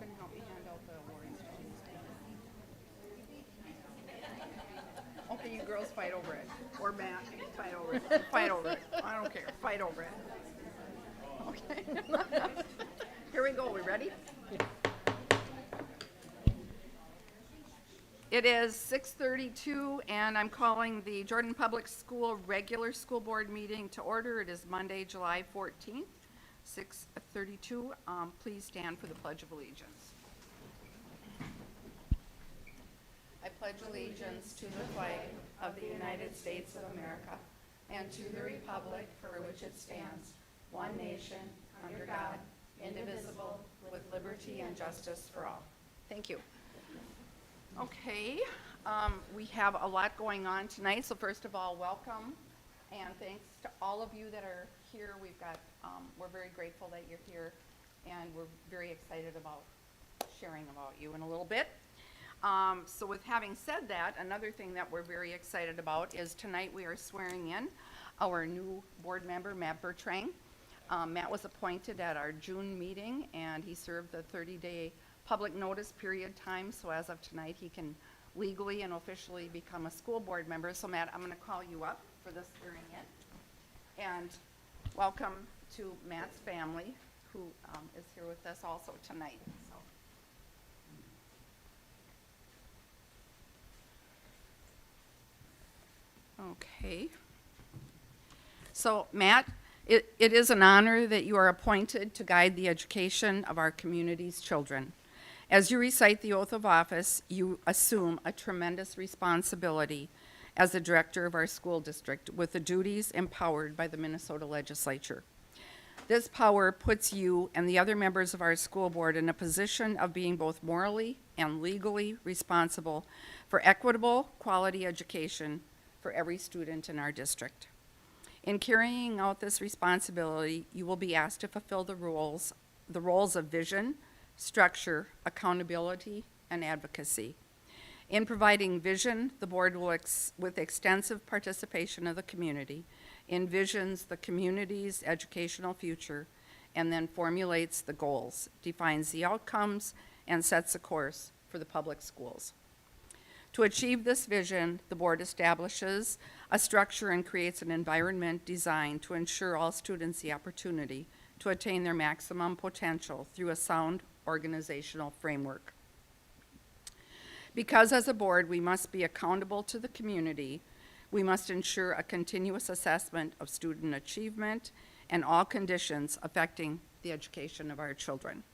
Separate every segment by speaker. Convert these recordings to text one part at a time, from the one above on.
Speaker 1: can help me hand out the awards. Okay, you girls fight over it. Or Matt, fight over it. Fight over it. I don't care. Fight over it. Okay. Here we go. We ready? It is 6:32, and I'm calling the Jordan Public School regular school board meeting to order. It is Monday, July 14th, 6:32. Please stand for the Pledge of Allegiance. I pledge allegiance to the flag of the United States of America and to the republic for which it stands, one nation, under God, indivisible, with liberty and justice for all. Thank you. Okay, we have a lot going on tonight, so first of all, welcome, and thanks to all of you that are here. We're very grateful that you're here, and we're very excited about sharing about you in a little bit. So with having said that, another thing that we're very excited about is tonight we are swearing in our new board member, Matt Bertrand. Matt was appointed at our June meeting, and he served the 30-day public notice period time, so as of tonight, he can legally and officially become a school board member. So Matt, I'm going to call you up for this swearing in. And welcome to Matt's family, who is here with us also tonight. Okay. So Matt, it is an honor that you are appointed to guide the education of our community's children. As you recite the oath of office, you assume a tremendous responsibility as the director of our school district with the duties empowered by the Minnesota legislature. This power puts you and the other members of our school board in a position of being both morally and legally responsible for equitable, quality education for every student in our district. In carrying out this responsibility, you will be asked to fulfill the roles of vision, structure, accountability, and advocacy. In providing vision, the board will, with extensive participation of the community, envisions the community's educational future and then formulates the goals, defines the outcomes, and sets a course for the public schools. To achieve this vision, the board establishes a structure and creates an environment designed to ensure all students the opportunity to attain their maximum potential through a sound organizational framework. Because as a board, we must be accountable to the community, we must ensure a continuous assessment of student achievement and all conditions affecting the education of our children.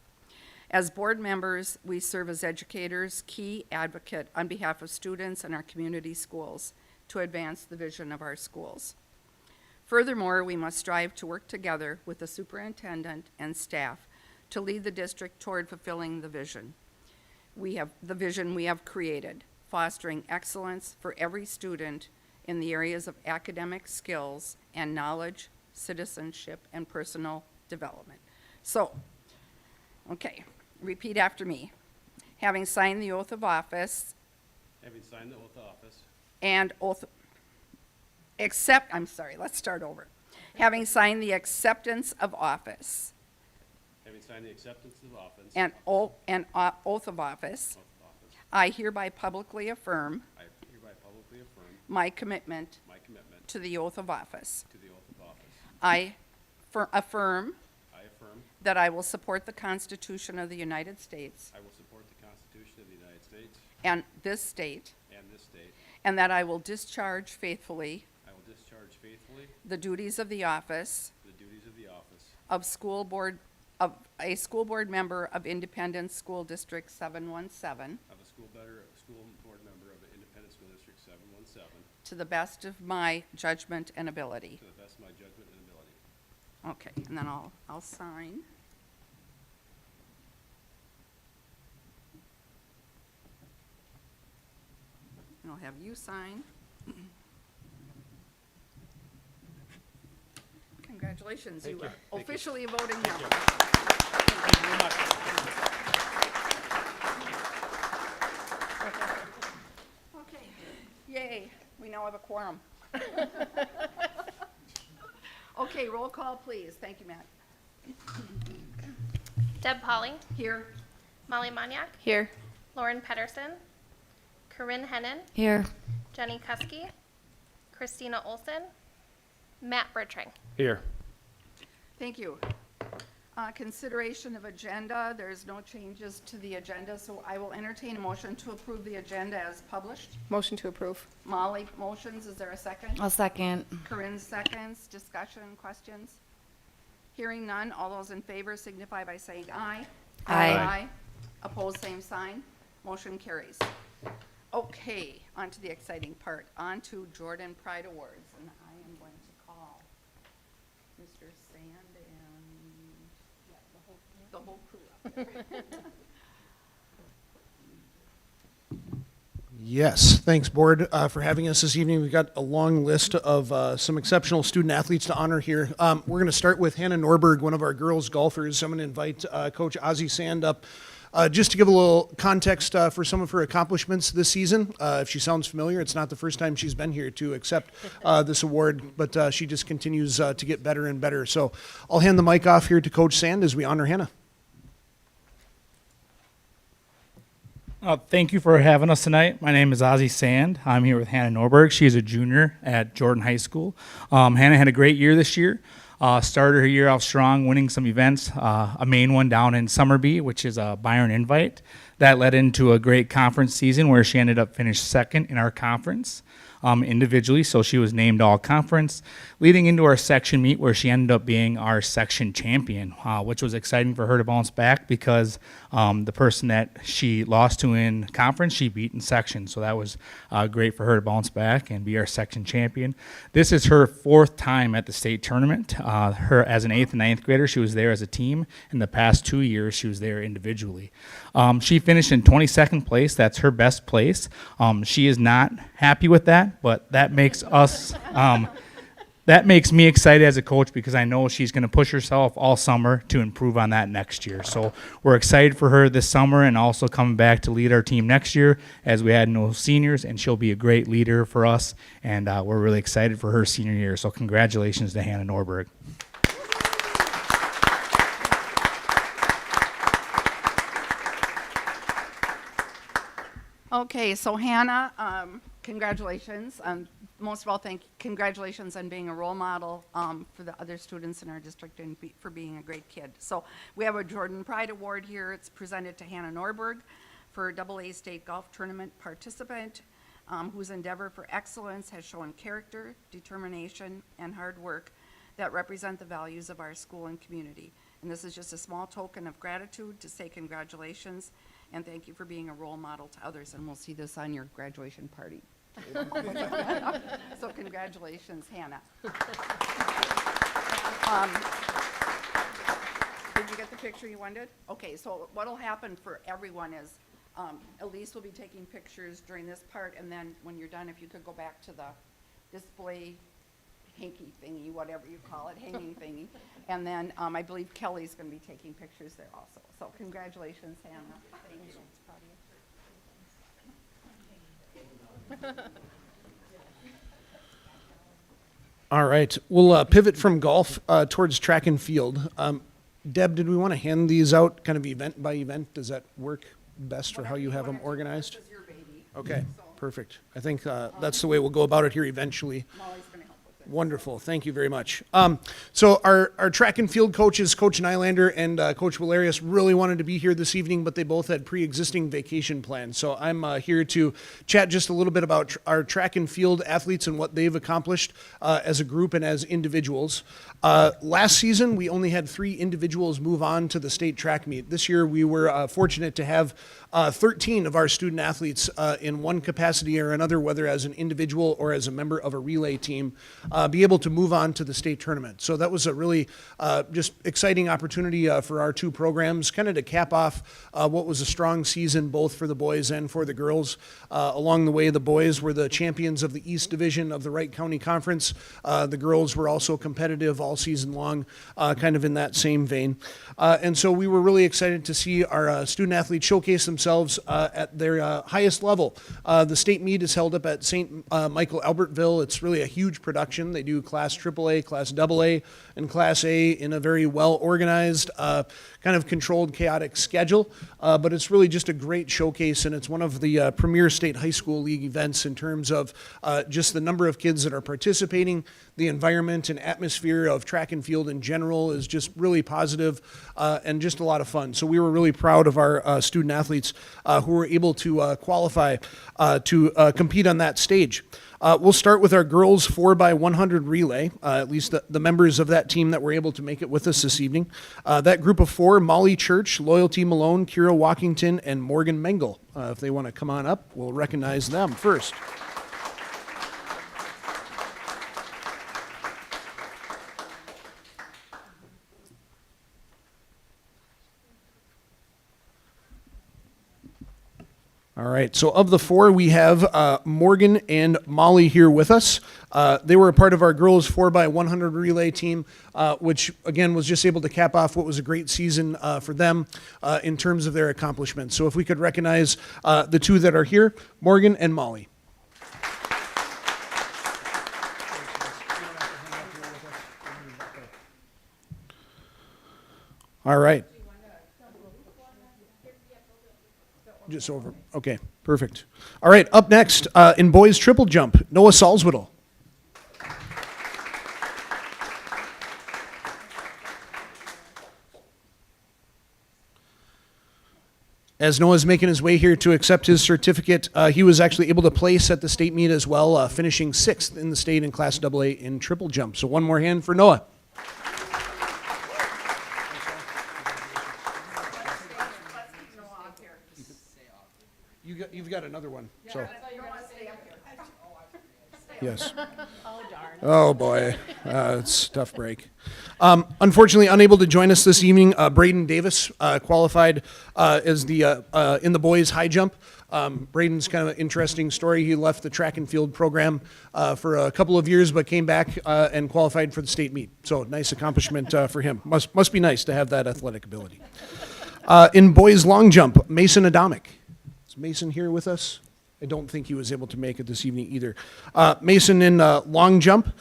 Speaker 1: As board members, we serve as educators, key advocate on behalf of students and our community schools to advance the vision of our schools. Furthermore, we must strive to work together with the superintendent and staff to lead the district toward fulfilling the vision we have created, fostering excellence for every student in the areas of academic skills and knowledge, citizenship, and personal development. So, okay, repeat after me. Having signed the oath of office.
Speaker 2: Having signed the oath of office.
Speaker 1: And let's start over. Having signed the acceptance of office.
Speaker 2: Having signed the acceptance of office.
Speaker 1: And oath of office. I hereby publicly affirm.
Speaker 2: I hereby publicly affirm.
Speaker 1: My commitment.
Speaker 2: My commitment.
Speaker 1: To the oath of office.
Speaker 2: To the oath of office.
Speaker 1: I affirm.
Speaker 2: I affirm.
Speaker 1: That I will support the Constitution of the United States.
Speaker 2: I will support the Constitution of the United States.
Speaker 1: And this state.
Speaker 2: And this state.
Speaker 1: And that I will discharge faithfully.
Speaker 2: I will discharge faithfully.
Speaker 1: The duties of the office.
Speaker 2: The duties of the office.
Speaker 1: Of a school board member of Independent School District 717.
Speaker 2: Of a school board member of Independent School District 717.
Speaker 1: To the best of my judgment and ability.
Speaker 2: To the best of my judgment and ability.
Speaker 1: Okay, and then I'll sign. And I'll have you sign. Congratulations,
Speaker 2: Thank
Speaker 1: you
Speaker 2: you.
Speaker 1: are
Speaker 2: Thank you.
Speaker 1: officially a voting member.
Speaker 2: Thank you very much.
Speaker 1: Okay, yay, we now have a quorum. Okay, roll call, please. Thank you, Matt.
Speaker 3: Deb Polly,
Speaker 1: Here.
Speaker 3: Molly Maniak,
Speaker 4: Here.
Speaker 3: Lauren Pedersen, Corinne Hennon,
Speaker 4: Here.
Speaker 3: Jenny Kuski, Christina Olson, Matt Bertring.
Speaker 2: Here.
Speaker 1: Thank you. Consideration of agenda, there's no changes to the agenda, so I will entertain a motion to approve the agenda as published.
Speaker 4: Motion to approve.
Speaker 1: Molly motions, is there a second?
Speaker 4: I'll second.
Speaker 1: Corinne seconds, discussion, questions? Hearing none, all those in favor signify by saying aye.
Speaker 4: Aye.
Speaker 1: Opposed, same sign. Motion carries. Okay, on to the exciting part, on to Jordan Pride Awards, and I am going to call Mr. Sand and the whole crew up there.
Speaker 5: Yes, thanks, Board, for having us this evening. We've got a long list of some exceptional student athletes to honor here. We're going to start with Hannah Norberg, one of our girls golfers. I'm going to invite Coach Ozzie Sand up just to give a little context for some of her accomplishments this season. If she sounds familiar, it's not the first time she's been here to accept this award, but she just continues to get better and better. So I'll hand the mic off here to Coach Sand as we honor Hannah.
Speaker 6: Thank you for having us tonight. My name is Ozzie Sand. I'm here with Hannah Norberg. She's a junior at Jordan High School. Hannah had a great year this year. Started her year off strong, winning some events. A main one down in Summerby, which is a Byron Invite. That led into a great conference season where she ended up finished second in our conference individually, so she was named all conference, leading into our section meet where she ended up being our section champion, which was exciting for her to bounce back because the person that she lost to in conference, she beat in section, so that was great for her to bounce back and be our section champion. This is her fourth time at the state tournament. Her as an 8th and 9th grader, she was there as a team. In the past 2 years, she was there individually. She finished in 22nd place. That's her best place. She is not happy with that, but that makes us, that makes me excited as a coach because I know she's going to push herself all summer to improve on that next year. So we're excited for her this summer and also coming back to lead our team next year as we had no seniors, and she'll be a great leader for us, and we're really excited for her senior year. So congratulations to Hannah Norberg.
Speaker 1: Okay, so Hannah, congratulations. Most of all, congratulations on being a role model for the other students in our district and for being a great kid. So we have a Jordan Pride Award here. It's presented to Hannah Norberg for AA State Golf Tournament participant whose endeavor for excellence has shown character, determination, and hard work that represent the values of our school and community. And this is just a small token of gratitude to say congratulations and thank you for being a role model to others. And we'll see this on your graduation party. So congratulations, Hannah. Did you get the picture you wanted? Okay, so what'll happen for everyone is Elise will be taking pictures during this part, and then when you're done, if you could go back to the display hanky thingy, whatever you call it, hanging thingy. And then I believe Kelly's going to be taking pictures there also. So congratulations, Hannah. Thank you.
Speaker 5: All right, we'll pivot from golf towards track and field. Deb, did we want to hand these out kind of event by event? Does that work best for how you have them organized?
Speaker 1: This is your baby.
Speaker 5: Okay, perfect. I think that's the way we'll go about it here eventually.
Speaker 1: Molly's going to help with it.
Speaker 5: Wonderful. Thank you very much. So our track and field coaches, Coach Nylander and Coach Valerius, really wanted to be here this evening, but they both had pre-existing vacation plans. So I'm here to chat just a little bit about our track and field athletes and what they've accomplished as a group and as individuals. Last season, we only had 3 individuals move on to the state track meet. This year, we were fortunate to have 13 of our student athletes in one capacity or another, whether as an individual or as a member of a relay team, be able to move on to the state tournament. So that was a really just exciting opportunity for our 2 programs, kind of to cap off what was a strong season both for the boys and for the girls. Along the way, the boys were the champions of the East Division of the Wright County Conference. The girls were also competitive all season long, kind of in that same vein. And so we were really excited to see our student athletes showcase themselves at their highest level. The state meet is held up at St. Michael Albertville. It's really a huge production. They do Class AAA, Class AA, and Class A in a very well-organized, kind of controlled, chaotic schedule, but it's really just a great showcase, and it's one of the premier state high school league events in terms of just the number of kids that are participating. The environment and atmosphere of track and field in general is just really positive and just a lot of fun. So we were really proud of our student athletes who were able to qualify to compete on that stage. We'll start with our girls 4x100 relay, at least the members of that team that were able to make it with us this evening. That group of four: Molly Church, Loyalty Malone, Kira Walkington, and Morgan Mengel. If they want to come on up, we'll recognize them first. All right, so of the four, we have Morgan and Molly here with us. They were a part of our girls 4x100 relay team, which again was just able to cap off what was a great season for them in terms of their accomplishments. So if we could recognize the two that are here, Morgan and Molly. All right. Just over. Okay, perfect. All right, up next in boys triple jump, Noah Salzwedel. As Noah's making his way here to accept his certificate, he was actually able to place at the state meet as well, finishing 6th in the state in Class AA in triple jump. So one more hand for Noah. You've got another one. So. Yes. Oh boy, it's a tough break. Unfortunately, unable to join us this evening, Braden Davis qualified as the in the boys high jump. Braden's kind of an interesting story. He left the track and field program for a couple of years, but came back and qualified for the state meet. So nice accomplishment for him. Must be nice to have that athletic ability. In boys long jump, Mason Adamic. Is Mason here with us? I don't think he was able to make it this evening either. Mason in long jump,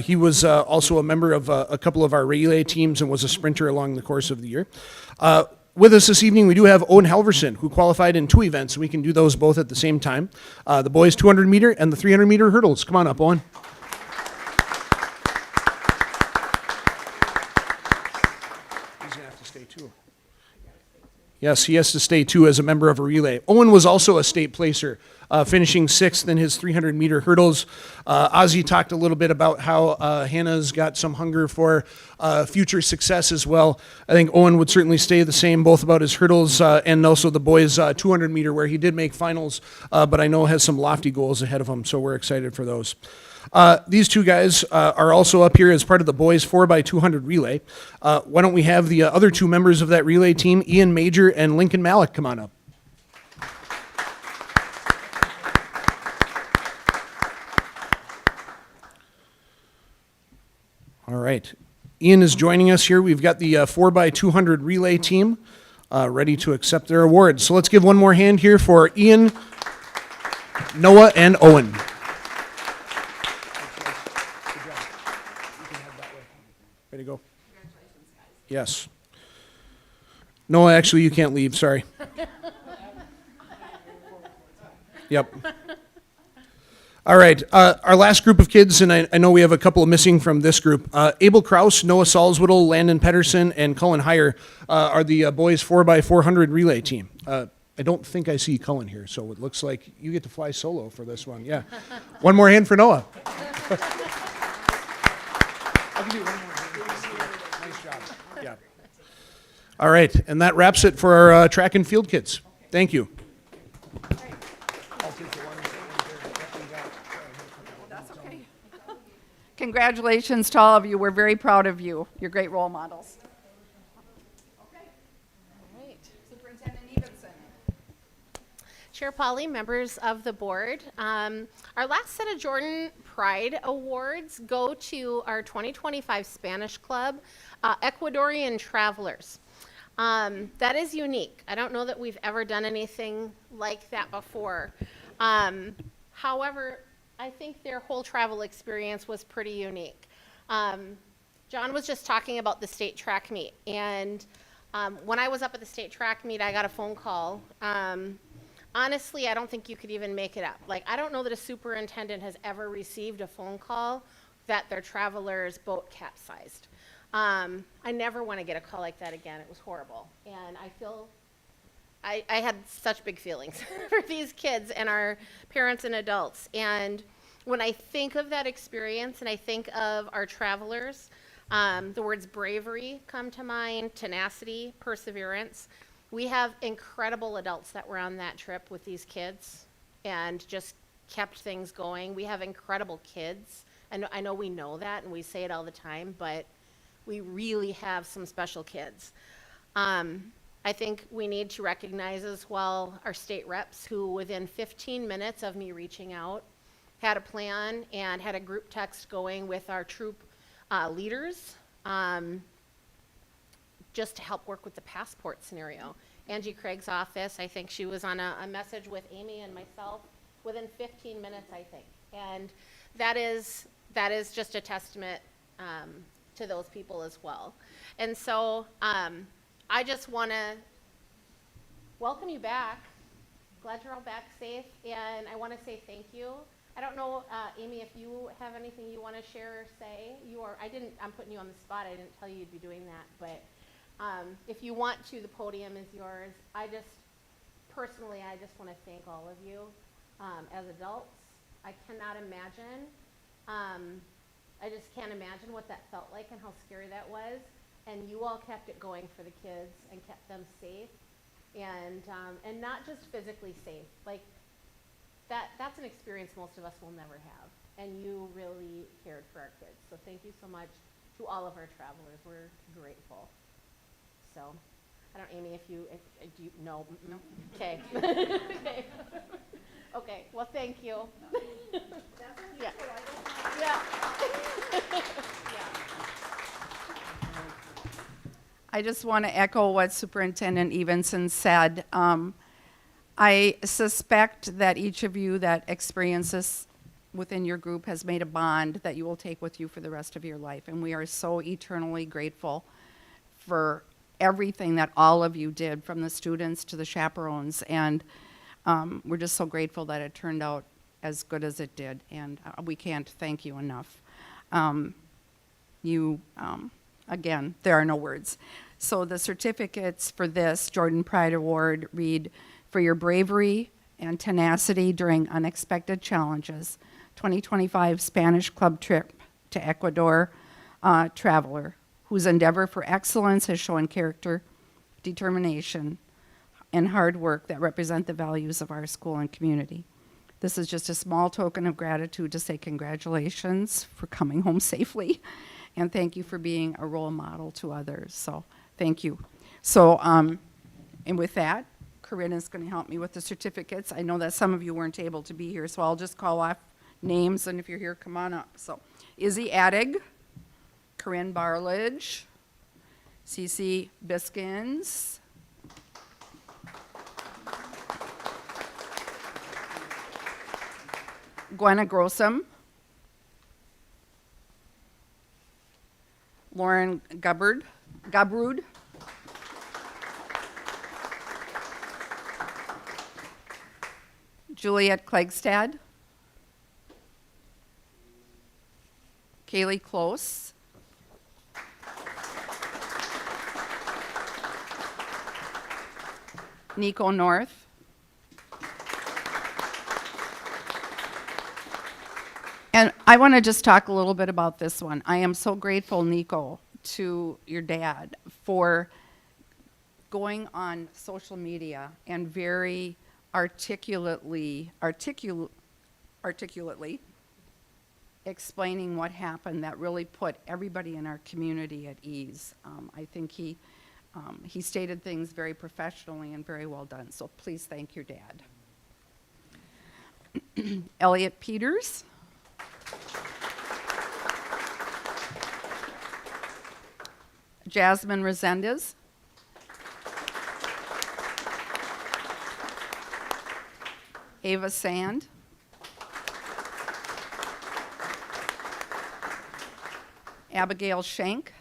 Speaker 5: he was also a member of a couple of our relay teams and was a sprinter along the course of the year. With us this evening, we do have Owen Halverson, who qualified in 2 events. We can do those both at the same time. The boys 200 meter and the 300 meter hurdles. Come on up, Owen. He's gonna have to stay too. Yes, he has to stay too as a member of a relay. Owen was also a state placer, finishing 6th in his 300 meter hurdles. Ozzy talked a little bit about how Hannah's got some hunger for future success as well. I think Owen would certainly stay the same, both about his hurdles and also the boys 200 meter, where he did make finals, but I know has some lofty goals ahead of him, so we're excited for those. These two guys are also up here as part of the boys 4x200 relay. Why don't we have the other two members of that relay team, Ian Major and Lincoln Malik, come on up. All right. Ian is joining us here. We've got the 4x200 relay team ready to accept their awards. So let's give one more hand here for Ian, Noah, and Owen. Ready to go? Congratulations, guys. Yes. Noah, actually, you can't leave. Sorry. Yep. All right. Our last group of kids, and I know we have a couple of missing from this group. Abel Kraus, Noah Salzwedel, Landon Pedersen, and Cullen Heyer are the boys 4x400 relay team. I don't think I see Cullen here, so it looks like you get to fly solo for this one. Yeah. One more hand for Noah. I'll give you one more. Nice job. Yeah. All right, and that wraps it for our track and field kids. Thank you.
Speaker 1: That's okay. Congratulations to all of you. We're very proud of you. You're great role models. Okay. All right. Superintendent Evenson.
Speaker 7: Chair Polly, members of the board, our last set of Jordan Pride Awards go to our 2025 Spanish Club, Ecuadorian Travelers. That is unique. I don't know that we've ever done anything like that before. However, I think their whole travel experience was pretty unique. John was just talking about the state track meet, and When I was up at the state track meet, I got a phone call. Honestly, I don't think you could even make it up. Like, I don't know that a superintendent has ever received a phone call that their traveler's boat capsized. I never want to get a call like that again. It was horrible. And I had such big feelings for these kids and our parents and adults. And when I think of that experience and I think of our travelers, the words bravery come to mind, tenacity, perseverance. We have incredible adults that were on that trip with these kids and just kept things going. We have incredible kids. And I know we know that and we say it all the time, but we really have some special kids. I think we need to recognize as well our state reps who within 15 minutes of me reaching out had a plan and had a group text going with our troop leaders just to help work with the passport scenario. Angie Craig's office, I think she was on a message with Amy and myself within 15 minutes, I think. And that is just a testament to those people as well. And so I just want to welcome you back. Glad you're all back safe, and I want to say thank you. I don't know, Amy, if you have anything you want to share or say. I'm putting you on the spot. I didn't tell you you'd be doing that, but if you want to, the podium is yours. Personally, I just want to thank all of you as adults. I cannot imagine. I just can't imagine what that felt like and how scary that was. And you all kept it going for the kids and kept them safe, and not just physically safe. Like that's an experience most of us will never have. And you really cared for our kids. So thank you so much to all of our travelers. We're grateful. So, I don't, Amy, if do you, no. Okay. Okay. Okay, well, thank you. Yeah. Yeah.
Speaker 1: I just want to echo what Superintendent Evenson said. I suspect that each of you that experiences within your group has made a bond that you will take with you for the rest of your life. And we are so eternally grateful for everything that all of you did, from the students to the chaperones. And we're just so grateful that it turned out as good as it did. And we can't thank you enough. Again, there are no words. So the certificates for this Jordan Pride Award read, "For your bravery and tenacity during unexpected challenges, 2025 Spanish Club trip to Ecuador traveler, whose endeavor for excellence has shown character, determination, and hard work that represent the values of our school and community. This is just a small token of gratitude to say congratulations for coming home safely, and thank you for being a role model to others." So thank you. So, and with that, Corinne is going to help me with the certificates. I know that some of you weren't able to be here, so I'll just call off names, and if you're here, come on up. So, Izzy Addig, Corinne Barledge, Cece Biskins, Gwenna Grossam, Lauren Gabbard, Juliet Klegstad, Kaylee Close, Nico North, and I want to just talk a little bit about this one. I am so grateful, Nico, to your dad for going on social media and very articulately explaining what happened that really put everybody in our community at ease. I think he stated things very professionally and very well done. So please thank your dad. Elliot Peters. Jasmine Resendez. Ava Sand. Abigail Schenk.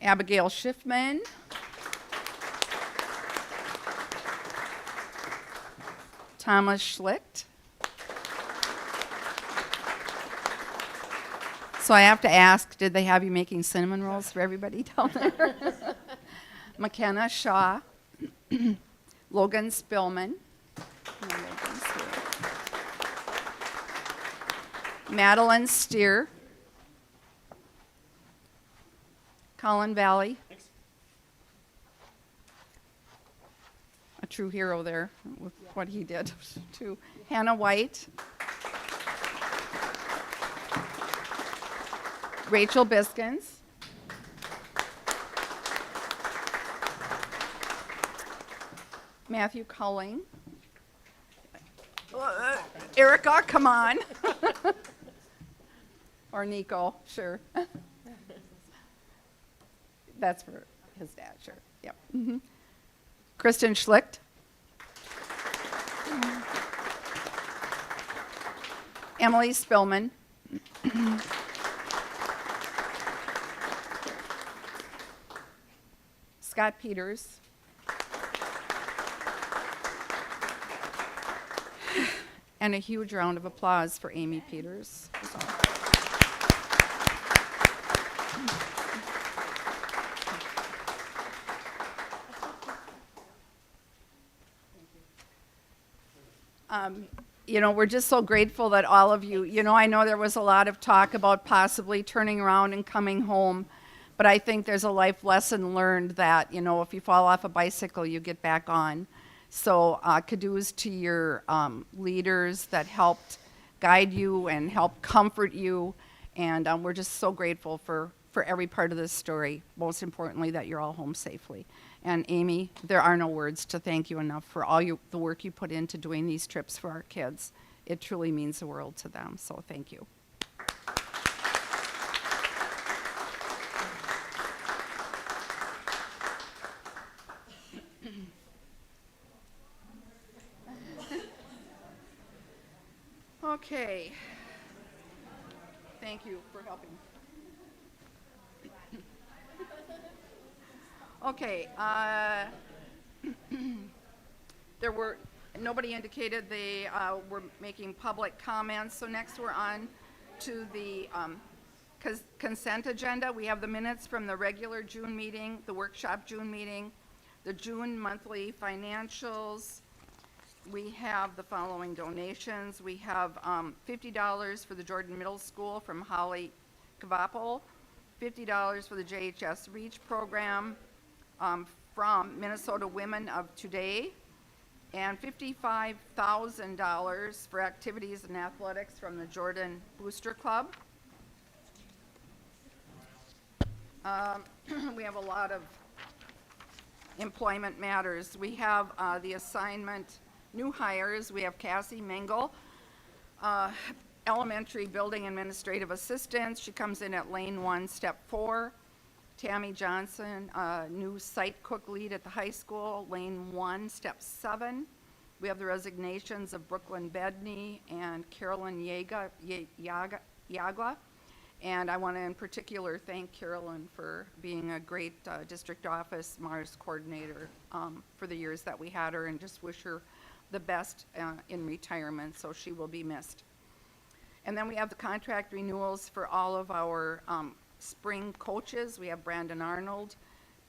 Speaker 1: Abigail Schiffman. Thomas Schlicht. So I have to ask, did they have you making cinnamon rolls for everybody down there? McKenna Shaw. Logan Spillman. Madeline Steer. Colin Valley. A true hero there with what he did too. Hannah White. Rachel Biskins. Matthew Culling. Erica, come on. Or Nico, sure. That's for his dad, sure. Yep. Kristen Schlicht. Emily Spillman. Scott Peters. And a huge round of applause for Amy Peters. You know, we're just so grateful that all of you, you know, I know there was a lot of talk about possibly turning around and coming home, but I think there's a life lesson learned that, you know, if you fall off a bicycle, you get back on. So kudos to your leaders that helped guide you and help comfort you, and we're just so grateful for every part of this story, most importantly that you're all home safely. And Amy, there are no words to thank you enough for all the work you put into doing these trips for our kids. It truly means the world to them, so thank you. Okay. Thank you for helping. Okay, nobody indicated they were making public comments, so next we're on to the consent agenda. We have the minutes from the regular June meeting, the workshop June meeting, the June monthly financials. We have the following donations. We have $50 for the Jordan Middle School from Holly Kvapel, $50 for the JHS REACH program, from Minnesota Women of Today, and $55,000 for activities and athletics from the Jordan Booster Club. We have a lot of employment matters. We have the assignment new hires. We have Cassie Mengel, elementary building administrative assistant. She comes in at lane 1, step 4. Tammy Johnson, new site cook lead at the high school, lane 1, step 7. We have the resignations of Brooklyn Bedney and Carolyn Yagua. And I want to in particular thank Carolyn for being a great district office Mars coordinator for the years that we had her, and just wish her the best in retirement, so she will be missed. And then we have the contract renewals for all of our spring coaches. We have Brandon Arnold,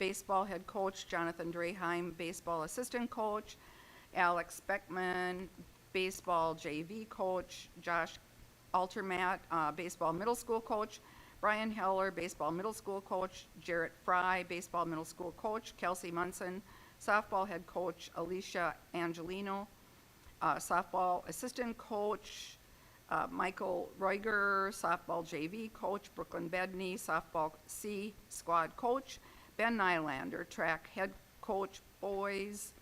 Speaker 1: baseball head coach, Jonathan Draheim, baseball assistant coach, Alex Beckman, baseball JV coach, Josh Altermat, baseball middle school coach, Brian Heller, baseball middle school coach, Jarrett Fry, baseball middle school coach, Kelsey Munson, softball head coach, Alicia Angelino, softball assistant coach, Michael Reuger, softball JV coach, Brooklyn Bedney, softball C squad coach, Ben Nylander, track head coach boys,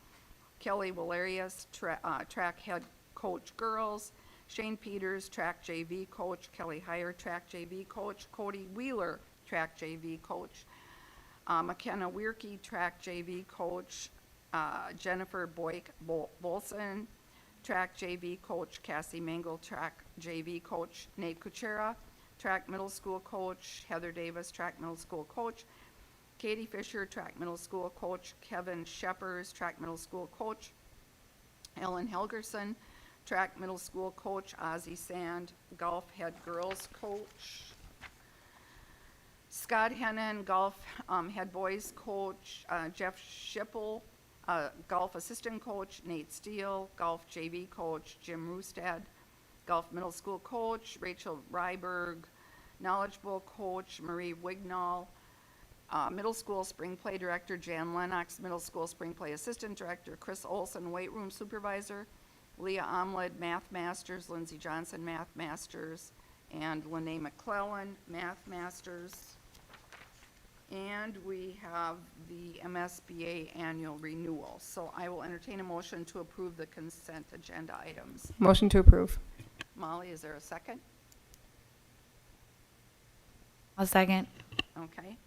Speaker 1: Kelly Valerius, track head coach girls, Shane Peters, track JV coach, Kelly Heyer, track JV coach, Cody Wheeler, track JV coach, McKenna Weirkey, track JV coach, Jennifer Bolson, track JV coach, Cassie Mengel, track JV coach, Nate Kuchera, track middle school coach, Heather Davis, track middle school coach, Katie Fisher, track middle school coach. Kevin Sheppers, track middle school coach. Ellen Helgerson, track middle school coach. Ozzie Sand, golf head girls coach. Scott Hennon, golf head boys coach. Jeff Schipple, golf assistant coach. Nate Steele, golf JV coach. Jim Roostad, golf middle school coach. Rachel Ryberg, knowledgeable coach. Marie Wignall, middle school spring play director. Jan Lennox, middle school spring play assistant director. Chris Olson, weight room supervisor. Leah Omlid, math masters. Lindsey Johnson, math masters. And Lene McClellan, math masters. And we have the MSBA annual renewal. So I will entertain a motion to approve the consent agenda items.
Speaker 4: Motion to approve.
Speaker 1: Molly, is there a second?
Speaker 4: I'll second.
Speaker 1: Okay.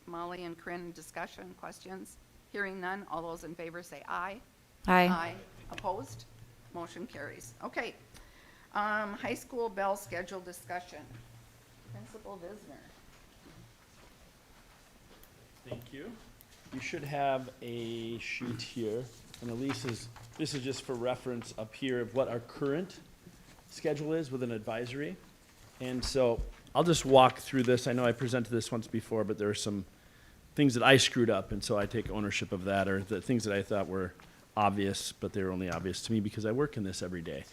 Speaker 1: Molly and Corinne, discussion, questions? Hearing none, all those in favor say aye.
Speaker 4: Aye.
Speaker 1: Opposed? Motion carries. Okay. High school bell schedule discussion. Principal Visner.
Speaker 8: Thank you. You should have a sheet here, and Elise this is just for reference up here of what our current schedule is with an advisory. And so I'll just walk through this. I know I presented this once before, but there are some things that I screwed up, and so I take ownership of that, or the things that I thought were obvious, but they were only obvious to me because I work in this every day.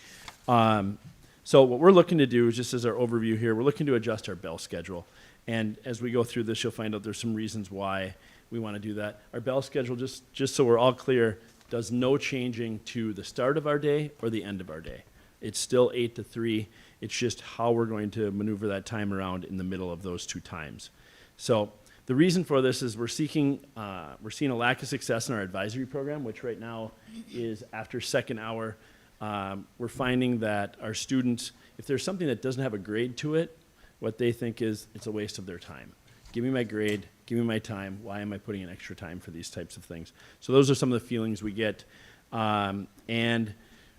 Speaker 8: So what we're looking to do, just as our overview here, we're looking to adjust our bell schedule. And as we go through this, you'll find out there's some reasons why we want to do that. Our bell schedule, just so we're all clear, does no changing to the start of our day or the end of our day. It's still 8 to 3. It's just how we're going to maneuver that time around in the middle of those two times. So the reason for this is we're seeing a lack of success in our advisory program, which right now is after second hour. We're finding that our students, if there's something that doesn't have a grade to it, what they think is it's a waste of their time. Give me my grade, give me my time. Why am I putting in extra time for these types of things? So those are some of the feelings we get. And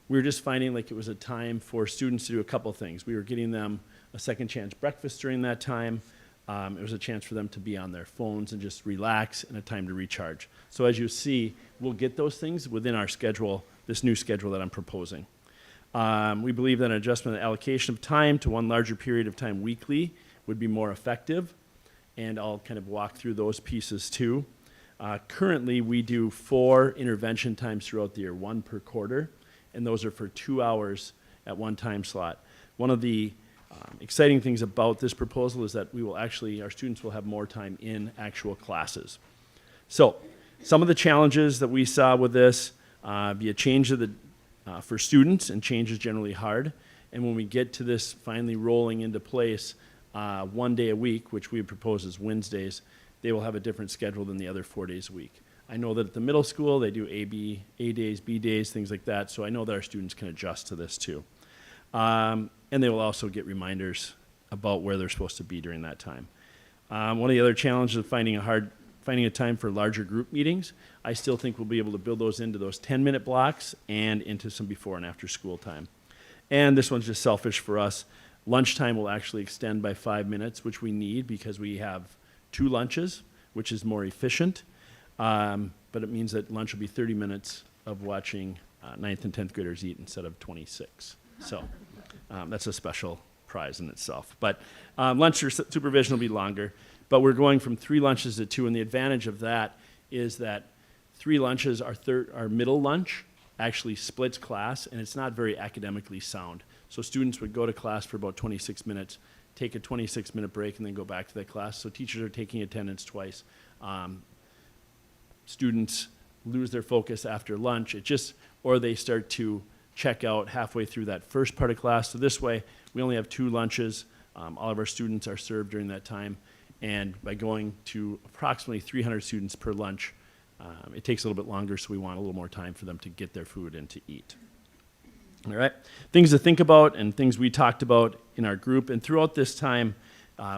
Speaker 8: we were just finding like it was a time for students to do a couple things. We were getting them a second chance breakfast during that time. It was a chance for them to be on their phones and just relax, and a time to recharge. So as you see, we'll get those things within our schedule, this new schedule that I'm proposing. We believe that an adjustment of allocation of time to one larger period of time weekly would be more effective, and I'll kind of walk through those pieces too. Currently, we do 4 intervention times throughout the year, 1 per quarter, and those are for 2 hours at one time slot. One of the exciting things about this proposal is that our students will have more time in actual classes. So, some of the challenges that we saw with this, be a change of for students, and change is generally hard. And when we get to this finally rolling into place 1 day a week, which we propose as Wednesdays, they will have a different schedule than the other 4 days a week. I know that at the middle school, they do A days, B days, things like that, so I know that our students can adjust to this too. And they will also get reminders about where they're supposed to be during that time. One of the other challenges of finding a time for larger group meetings, I still think we'll be able to build those into those 10-minute blocks and into some before and after school time. And this one's just selfish for us. Lunchtime will actually extend by 5 minutes, which we need because we have 2 lunches, which is more efficient. But it means that lunch will be 30 minutes of watching 9th and 10th graders eat instead of 26. So that's a special prize in itself. But lunch supervision will be longer. But we're going from 3 lunches to 2, and the advantage of that is that 3 lunches, our middle lunch actually splits class, and it's not very academically sound. So students would go to class for about 26 minutes, take a 26-minute break, and then go back to that class. So teachers are taking attendance twice. Students lose their focus after lunch. Or they start to check out halfway through that first part of class. So this way, we only have 2 lunches. All of our students are served during that time. And by going to approximately 300 students per lunch, it takes a little bit longer, so we want a little more time for them to get their food and to eat. All right, things to think about and things we talked about in our group. And throughout this time,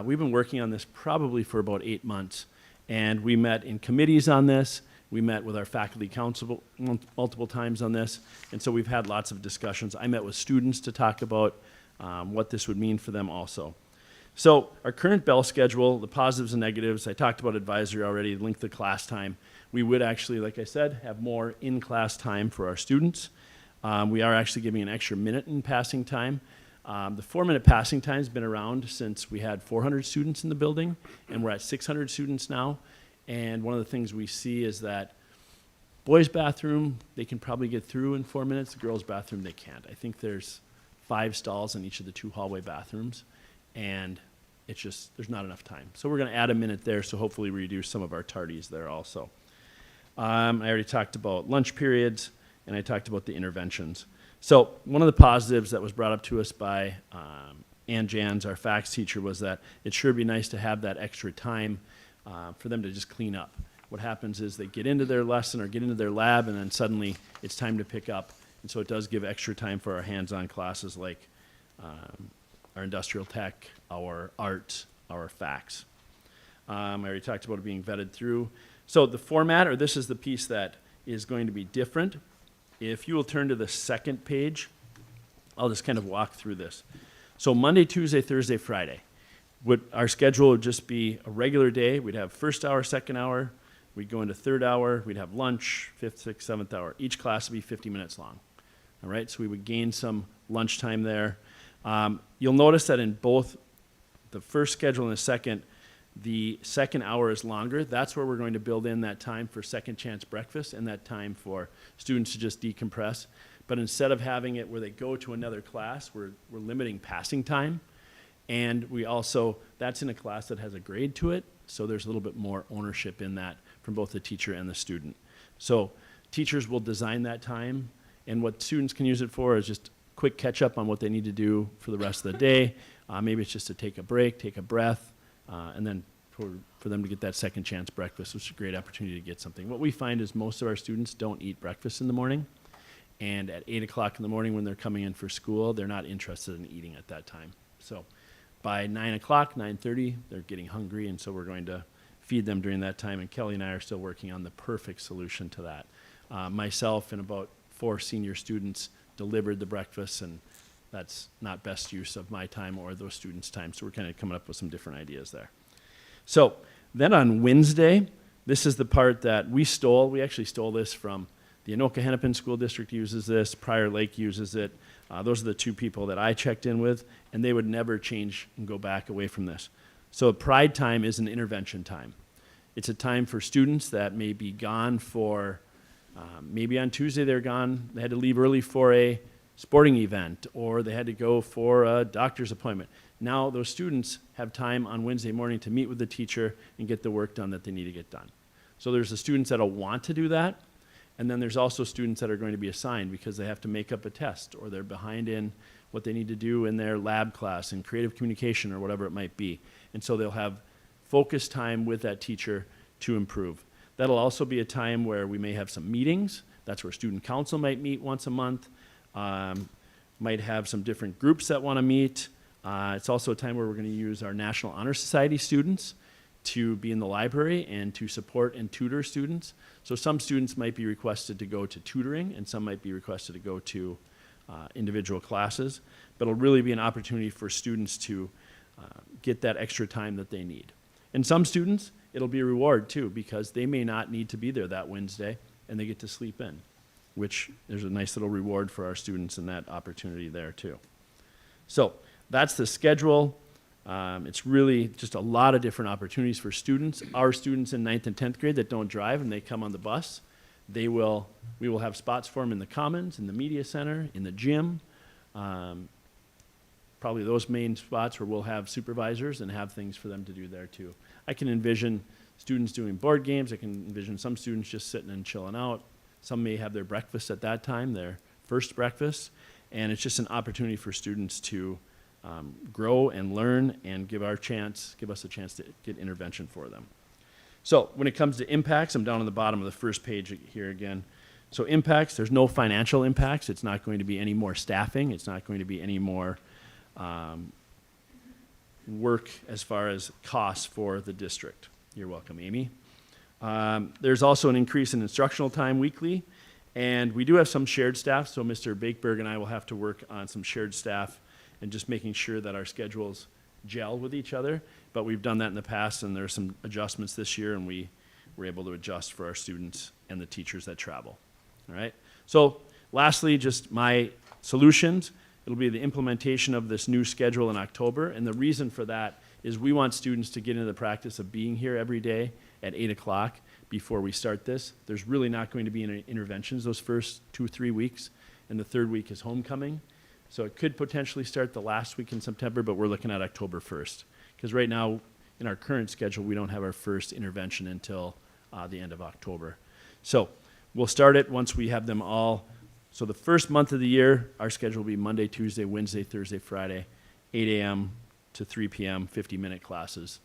Speaker 8: we've been working on this probably for about 8 months. And we met in committees on this. We met with our faculty council multiple times on this. And so we've had lots of discussions. I met with students to talk about what this would mean for them also. So our current bell schedule, the positives and negatives, I talked about advisory already, the length of class time. We would actually, like I said, have more in-class time for our students. We are actually giving an extra minute in passing time. The 4-minute passing time has been around since we had 400 students in the building, and we're at 600 students now. And one of the things we see is that boys' bathroom, they can probably get through in 4 minutes. The girls' bathroom, they can't. I think there's 5 stalls in each of the 2 hallway bathrooms, and it's just, there's not enough time. So we're going to add a minute there, so hopefully reduce some of our tardies there also. I already talked about lunch periods, and I talked about the interventions. So one of the positives that was brought up to us by Ann Jans, our FACS teacher, was that it sure would be nice to have that extra time for them to just clean up. What happens is they get into their lesson or get into their lab, and then suddenly it's time to pick up. And so it does give extra time for our hands-on classes like our industrial tech, our art, our FACS. I already talked about it being vetted through. So the format, or this is the piece that is going to be different. If you will turn to the second page, I'll just kind of walk through this. So Monday, Tuesday, Thursday, Friday. Our schedule would just be a regular day. We'd have first hour, second hour. We'd go into third hour. We'd have lunch, fifth, sixth, seventh hour. Each class would be 50 minutes long. All right, so we would gain some lunchtime there. You'll notice that in both the first schedule and the second hour is longer. That's where we're going to build in that time for second chance breakfast and that time for students to just decompress. But instead of having it where they go to another class, we're limiting passing time. And we also, that's in a class that has a grade to it, so there's a little bit more ownership in that from both the teacher and the student. So teachers will design that time, and what students can use it for is just quick catch up on what they need to do for the rest of the day. Maybe it's just to take a break, take a breath, and then for them to get that second chance breakfast, which is a great opportunity to get something. What we find is most of our students don't eat breakfast in the morning, and at 8 o'clock in the morning when they're coming in for school, they're not interested in eating at that time. So by 9 o'clock, 9:30, they're getting hungry, and so we're going to feed them during that time, and Kelly and I are still working on the perfect solution to that. Myself and about 4 senior students delivered the breakfast, and that's not best use of my time or those students' time, so we're kind of coming up with some different ideas there. So then on Wednesday, this is the part that we stole. We actually stole this from the Anoka-Hennepin School District uses this, Prior Lake uses it. Those are the 2 people that I checked in with, and they would never change and go back away from this. So Pride time is an intervention time. It's a time for students that may be gone for, maybe on Tuesday they're gone, they had to leave early for a sporting event, or they had to go for a doctor's appointment. Now those students have time on Wednesday morning to meet with the teacher and get the work done that they need to get done. So there's the students that'll want to do that, and then there's also students that are going to be assigned because they have to make up a test, or they're behind in what they need to do in their lab class, in creative communication, or whatever it might be. And so they'll have focused time with that teacher to improve. That'll also be a time where we may have some meetings. That's where student council might meet once a month. Might have some different groups that want to meet. It's also a time where we're going to use our National Honor Society students to be in the library and to support and tutor students. So some students might be requested to go to tutoring, and some might be requested to go to individual classes. But it'll really be an opportunity for students to get that extra time that they need. And some students, it'll be a reward too, because they may not need to be there that Wednesday, and they get to sleep in, which there's a nice little reward for our students in that opportunity there too. So that's the schedule. It's really just a lot of different opportunities for students. Our students in 9th and 10th grade that don't drive and they come on the bus, we will have spots for them in the commons, in the media center, in the gym. Probably those main spots where we'll have supervisors and have things for them to do there too. I can envision students doing board games. I can envision some students just sitting and chilling out. Some may have their breakfast at that time, their first breakfast, and it's just an opportunity for students to grow and learn and give us a chance to get intervention for them. So when it comes to impacts, I'm down on the bottom of the first page here again. So impacts, there's no financial impacts. It's not going to be any more staffing. It's not going to be any more work as far as costs for the district. You're welcome, Amy. There's also an increase in instructional time weekly, and we do have some shared staff, so Mr. Bakeberg and I will have to work on some shared staff and just making sure that our schedules gel with each other, but we've done that in the past, and there are some adjustments this year, and we were able to adjust for our students and the teachers that travel. All right? So lastly, just my solutions. It'll be the implementation of this new schedule in October, and the reason for that is we want students to get into the practice of being here every day at 8 o'clock before we start this. There's really not going to be any interventions those first 2-3 weeks, and the third week is homecoming. So it could potentially start the last week in September, but we're looking at October 1st. Because right now, in our current schedule, we don't have our first intervention until the end of October. So we'll start it once we have them all. So the first month of the year, our schedule will be Monday, Tuesday, Wednesday, Thursday, Friday, 8 a.m. to 3 p.m., 50-minute classes.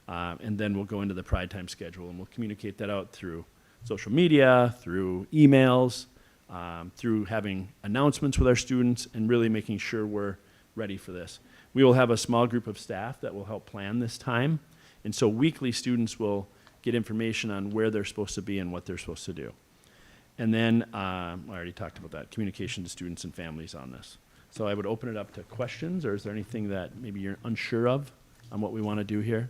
Speaker 8: And then we'll go into the Pride Time schedule, and we'll communicate that out through social media, through emails, through having announcements with our students, and really making sure we're ready for this. We will have a small group of staff that will help plan this time, and so weekly students will get information on where they're supposed to be and what they're supposed to do. And then, I already talked about that, communication to students and families on this. So I would open it up to questions, or is there anything that maybe you're unsure of on what we want to do here?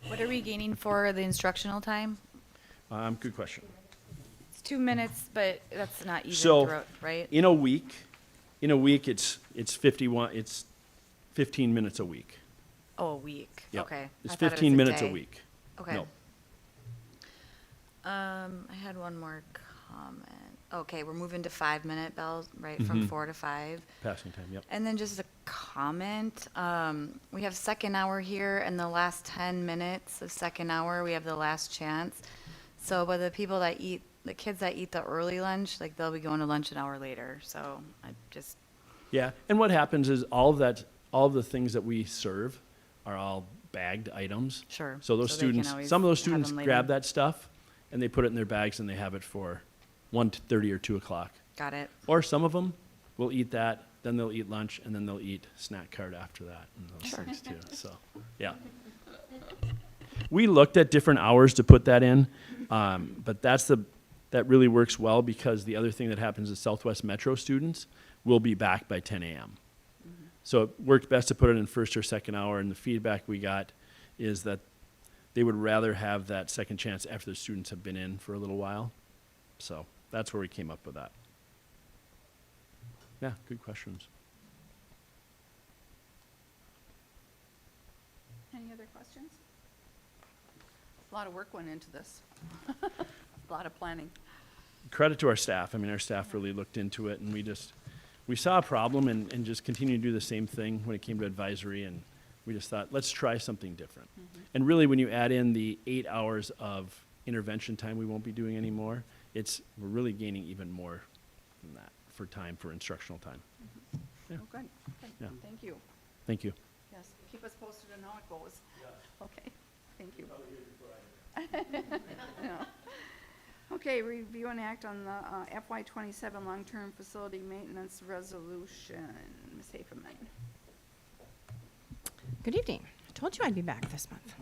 Speaker 4: What are we gaining for the instructional time?
Speaker 8: Good question.
Speaker 4: It's 2 minutes, but that's not even
Speaker 8: So,
Speaker 4: throughout, right?
Speaker 8: In a week, it's 15 minutes a week.
Speaker 4: Oh, a week.
Speaker 8: Yep.
Speaker 4: Okay.
Speaker 8: It's
Speaker 4: I thought it
Speaker 8: 15
Speaker 4: was
Speaker 8: minutes a
Speaker 4: day.
Speaker 8: week.
Speaker 4: Okay.
Speaker 8: No.
Speaker 4: I had one more comment. Okay, we're moving to 5-minute bells, right, from 4 to 5.
Speaker 8: Passing time, yep.
Speaker 4: And then just a comment, we have second hour here, and the last 10 minutes of second hour, we have the last chance. So, but the people that eat, the kids that eat the early lunch, like, they'll be going to lunch an hour later, so I just,
Speaker 8: Yeah, and what happens is all of the things that we serve are all bagged items.
Speaker 4: Sure.
Speaker 8: So those
Speaker 4: So they can
Speaker 8: students,
Speaker 4: always
Speaker 8: some of those
Speaker 4: have
Speaker 8: students
Speaker 4: them later.
Speaker 8: grab that stuff, and they put it in their bags, and they have it for 1:30 or 2 o'clock.
Speaker 4: got it.
Speaker 8: Or some of them will eat that, then they'll eat lunch, and then they'll eat snack card after that, and those
Speaker 4: Sure.
Speaker 8: things too, so, yeah. We looked at different hours to put that in, but that really works well, because the other thing that happens is Southwest Metro students will be back by 10 a.m. So it worked best to put it in first or second hour, and the feedback we got is that they would rather have that second chance after the students have been in for a little while. So that's where we came up with that. Yeah, good questions.
Speaker 1: Any other questions? A lot of work went into this. A lot of planning.
Speaker 8: Credit to our staff. I mean, our staff really looked into it, and we saw a problem and just continued to do the same thing when it came to advisory, and we just thought, let's try something different. And really, when you add in the 8 hours of intervention time we won't be doing anymore, we're really gaining even more than that for time, for instructional time. Yeah.
Speaker 1: Oh, good. Okay.
Speaker 8: Yeah.
Speaker 1: Thank you.
Speaker 8: Thank you.
Speaker 1: Yes, keep us posted on how it goes. Okay, thank you. No. Okay, review and act on the FY '27 long-term facility maintenance resolution. Ms. Haferman.
Speaker 9: Good evening. I told you I'd be back this month.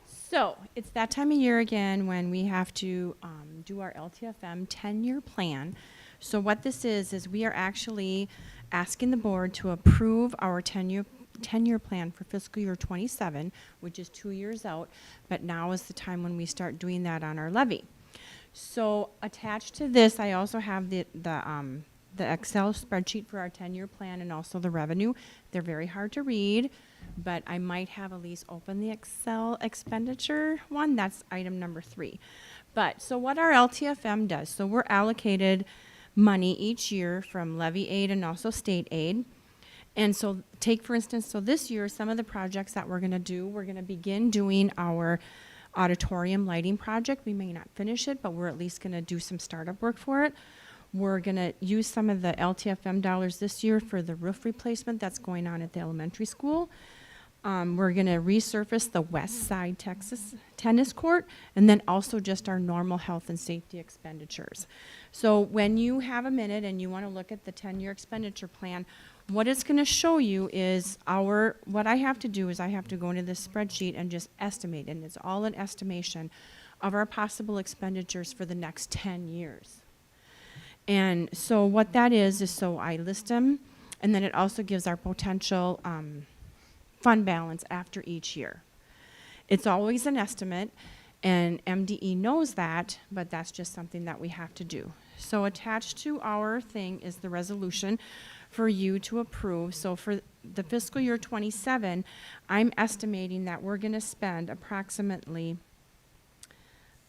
Speaker 9: So it's that time of year again when we have to do our LTFM 10-year plan. So what this is we are actually asking the board to approve our 10-year plan for fiscal year 27, which is 2 years out, but now is the time when we start doing that on our levy. So attached to this, I also have the Excel spreadsheet for our 10-year plan and also the revenue. They're very hard to read, but I might have Elise open the Excel expenditure one. That's item number 3. But so what our LTFM does, so we're allocated money each year from levy aid and also state aid. And so take, for instance, so this year, some of the projects that we're going to do, we're going to begin doing our auditorium lighting project. We may not finish it, but we're at least going to do some startup work for it. We're going to use some of the LTFM dollars this year for the roof replacement that's going on at the elementary school. We're going to resurface the West Side Texas tennis court, and then also just our normal health and safety expenditures. So when you have a minute and you want to look at the 10-year expenditure plan, what it's going to show you is what I have to do is I have to go into this spreadsheet and just estimate, and it's all an estimation of our possible expenditures for the next 10 years. And so what that is so I list them And then it also gives our potential fund balance after each year. It's always an estimate, and MDE knows that, but that's just something that we have to do. So attached to our thing is the resolution for you to approve. So for the fiscal year 27, I'm estimating that we're going to spend approximately,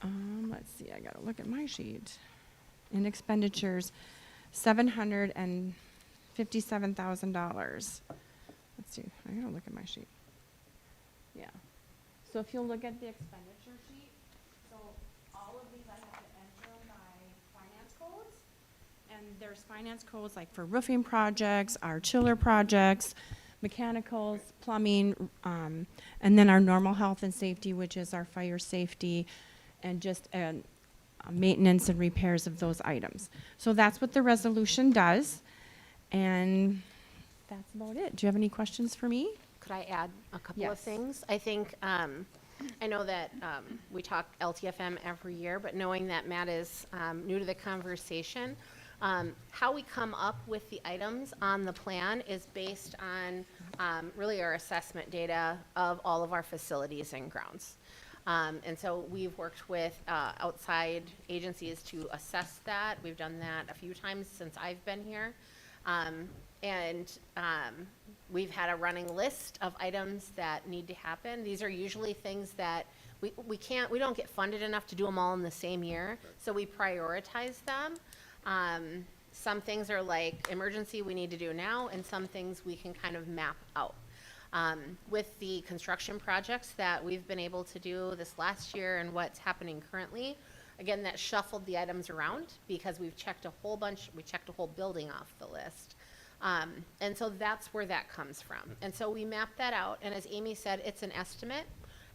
Speaker 9: let's see, I got to look at my sheet. In expenditures, $757,000. Let's see, I got to look at my sheet. Yeah. So if you'll look at the expenditure sheet, so all of these I have to enter by finance codes. And there's finance codes like for roofing projects, our chiller projects, mechanicals, plumbing, and then our normal health and safety, which is our fire safety, and just maintenance and repairs of those items. So that's what the resolution does. And that's about it. Do you have any questions for me?
Speaker 7: Could I add a couple of
Speaker 9: Yes.
Speaker 7: things? I think, I know that we talk LTFM every year, but knowing that Matt is new to the conversation, how we come up with the items on the plan is based on really our assessment data of all of our facilities and grounds. And so we've worked with outside agencies to assess that. We've done that a few times since I've been here. We've had a running list of items that need to happen. These are usually things that we don't get funded enough to do them all in the same year, so we prioritize them. Some things are like emergency we need to do now, and some things we can kind of map out. With the construction projects that we've been able to do this last year and what's happening currently, again, that shuffled the items around because we checked a whole building off the list. And so that's where that comes from. And so we map that out, and as Amy said, it's an estimate,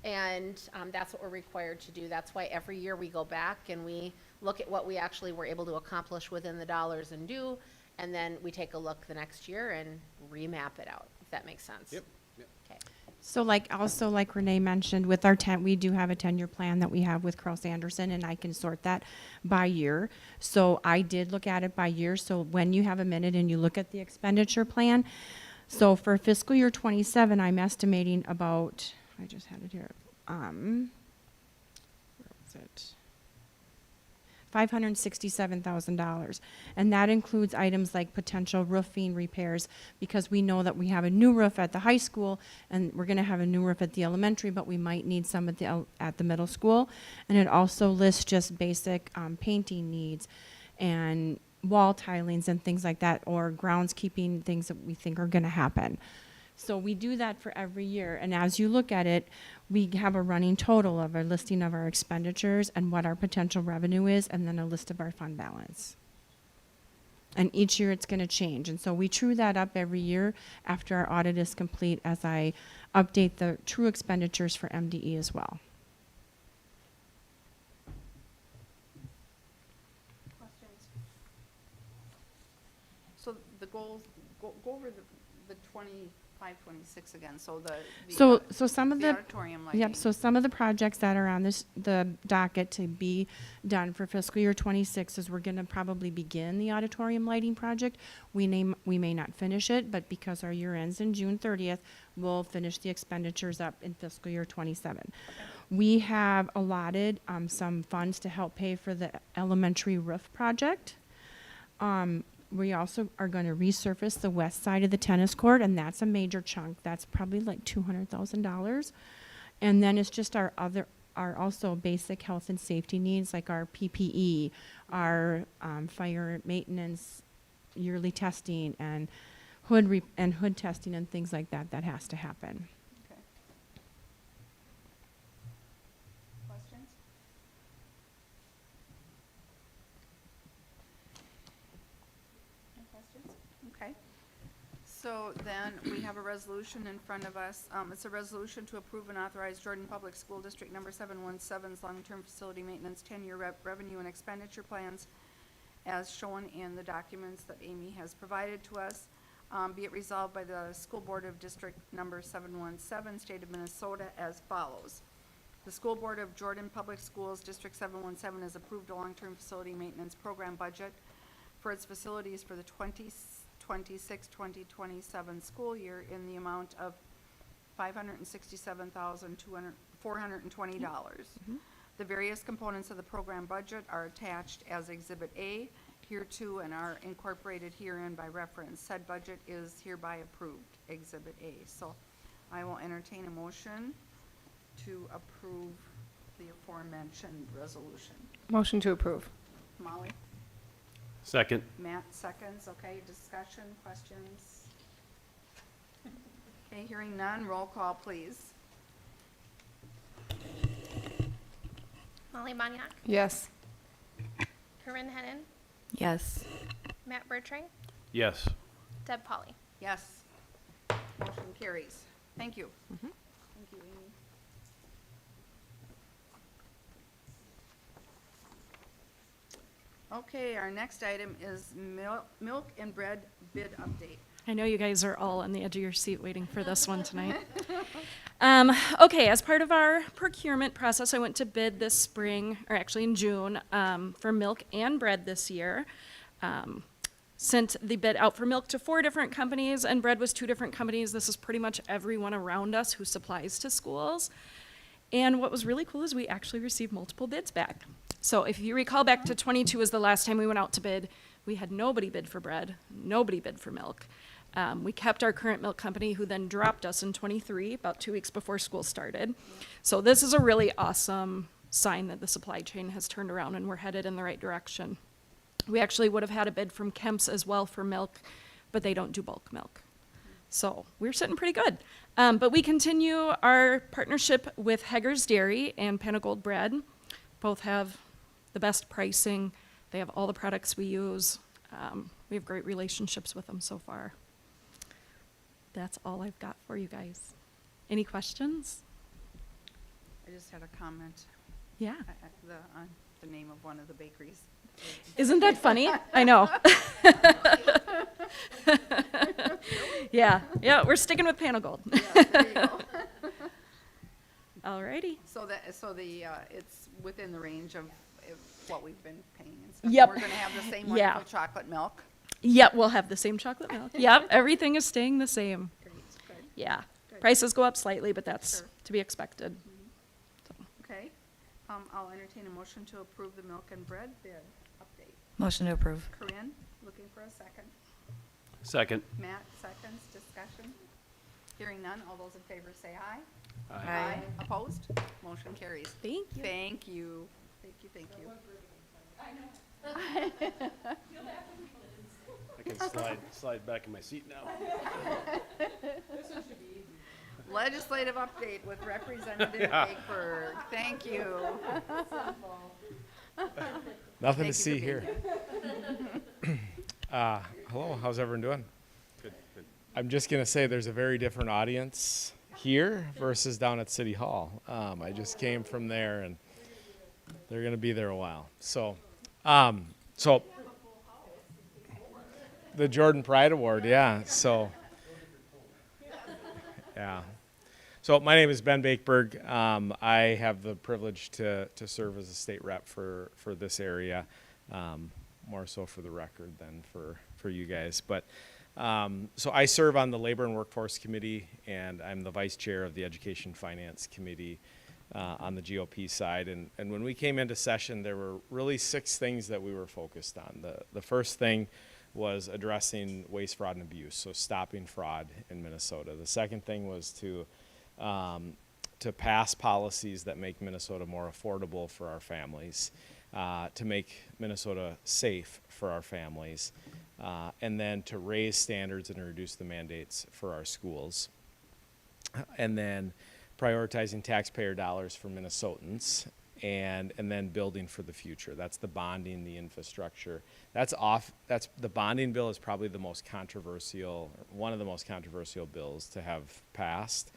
Speaker 7: and that's what we're required to do. That's why every year we go back and we look at what we actually were able to accomplish within the dollars and do, and then we take a look the next year and remap it out, if that makes sense.
Speaker 2: Yep, yep.
Speaker 7: Okay.
Speaker 9: So like Renee mentioned, with our we do have a 10-year plan that we have with Kraus Anderson, and I can sort that by year. So I did look at it by year. So when you have a minute and you look at the expenditure plan, so for fiscal year 27, I'm estimating about, I just had it here, where was it? $567,000. And that includes items like potential roofing repairs, because we know that we have a new roof at the high school and we're going to have a new roof at the elementary, but we might need some at the middle school. And it also lists just basic painting needs and wall tilings and things like that, or groundskeeping things that we think are going to happen. So we do that for every year, and as you look at it, we have a running total of a listing of our expenditures and what our potential revenue is, and then a list of our fund balance. And each year it's going to change, and so we true that up every year after our audit is complete, as I update the true expenditures for MDE as well.
Speaker 1: Questions? So the goals, go over the 25, 26 again, so
Speaker 9: So some of
Speaker 1: the
Speaker 9: the
Speaker 1: auditorium lighting.
Speaker 9: Yep, so some of the projects that are on the docket to be done for fiscal year 26 is we're going to probably begin the auditorium lighting project. We may not finish it, but because our year ends in June 30th, we'll finish the expenditures up in fiscal year 27. We have allotted some funds to help pay for the elementary roof project. We also are going to resurface the west side of the tennis court, and that's a major chunk. That's probably like $200,000. And then it's just our also basic health and safety needs, like our PPE, our fire maintenance, yearly testing, and hood testing and things like that has to happen.
Speaker 1: Okay. Questions? No questions? Okay. So then we have a resolution in front of us. It's a resolution to approve and authorize Jordan Public School District Number 717's long-term facility maintenance 10-year revenue and expenditure plans as shown in the documents that Amy has provided to us. Be it resolved by the School Board of District Number 717, State of Minnesota, as follows. The School Board of Jordan Public Schools District 717 has approved a long-term facility maintenance program budget for its facilities for the 2026-2027 school year in the amount of $567,420. The various components of the program budget are attached as Exhibit A hereto and are incorporated herein by reference. Said budget is hereby approved, Exhibit A. So I will entertain a motion to approve the aforementioned resolution.
Speaker 10: Motion to approve.
Speaker 1: Molly?
Speaker 2: Second.
Speaker 1: Matt seconds, okay, discussion, questions? Okay, hearing none, roll call, please.
Speaker 3: Molly Boniak,
Speaker 10: Yes.
Speaker 3: Corinne Hennon,
Speaker 4: Yes.
Speaker 3: Matt Bertring,
Speaker 2: Yes.
Speaker 3: Deb Polly.
Speaker 1: Yes. Motion carries. Thank you. Thank you, Amy. Okay, our next item is milk and bread bid update.
Speaker 11: I know you guys are all on the edge of your seat waiting for this one tonight. Okay, as part of our procurement process, I went to bid this spring, or actually in June, for milk and bread this year. Sent the bid out for milk to 4 different companies, and bread was 2 different companies. This is pretty much everyone around us who supplies to schools. And what was really cool is we actually received multiple bids back. So if you recall, back to 22 was the last time we went out to bid. We had nobody bid for bread, nobody bid for milk. We kept our current milk company, who then dropped us in 23, about 2 weeks before school started. So this is a really awesome sign that the supply chain has turned around and we're headed in the right direction. We actually would have had a bid from Kemp's as well for milk, but they don't do bulk milk. So we're sitting pretty good. But we continue our partnership with Heger's Dairy and Panagold Bread. Both have the best pricing. They have all the products we use. We have great relationships with them so far. That's all I've got for you guys. Any questions?
Speaker 1: I just had a comment,
Speaker 11: Yeah.
Speaker 1: on the name of one of the bakeries.
Speaker 11: Isn't that funny? I know. Yeah, we're sticking with Panagold.
Speaker 1: Yeah, there you go.
Speaker 11: Alrighty.
Speaker 1: So it's within the range of what we've been paying and stuff.
Speaker 11: Yep.
Speaker 1: We're gonna have the same
Speaker 11: Yeah.
Speaker 1: wonderful chocolate milk.
Speaker 11: Yep, we'll have the same chocolate milk. Yep, everything is staying the same.
Speaker 1: Great, good.
Speaker 11: Yeah.
Speaker 1: Good.
Speaker 11: Prices go up slightly, but that's
Speaker 1: Sure.
Speaker 11: to be expected.
Speaker 1: Okay, I'll entertain a motion to approve the milk and bread bid update.
Speaker 4: Motion to approve.
Speaker 1: Corinne, looking for a second.
Speaker 2: Second.
Speaker 1: Matt, seconds, discussion. Hearing none, all those in favor say aye.
Speaker 4: Aye.
Speaker 1: Opposed? Motion carries.
Speaker 11: Thank you.
Speaker 1: Thank you. Thank you, thank you.
Speaker 2: I can slide back in my seat now.
Speaker 1: Legislative update with Representative Bakeberg. Thank you.
Speaker 12: Nothing
Speaker 1: Thank you
Speaker 12: to see
Speaker 1: for
Speaker 12: here.
Speaker 1: being
Speaker 12: Hello, how's everyone doing?
Speaker 2: Good, good.
Speaker 12: I'm just gonna say there's a very different audience here versus down at City Hall. I just came from there, and they're gonna be there a while. So the Jordan Pride Award, yeah. So yeah. So my name is Ben Bakeberg. I have the privilege to serve as a state rep for this area, more so for the record than for you guys. But so I serve on the Labor and Workforce Committee, and I'm the vice chair of the Education Finance Committee on the GOP side. And when we came into session, there were really 6 things that we were focused on. The first thing was addressing waste, fraud, and abuse, so stopping fraud in Minnesota. The second thing was to pass policies that make Minnesota more affordable for our families, to make Minnesota safe for our families, and then to raise standards and reduce the mandates for our schools. And then prioritizing taxpayer dollars for Minnesotans, and then building for the future. That's the bonding, the infrastructure. That's the bonding bill is probably the most controversial, one of the most controversial bills to have passed,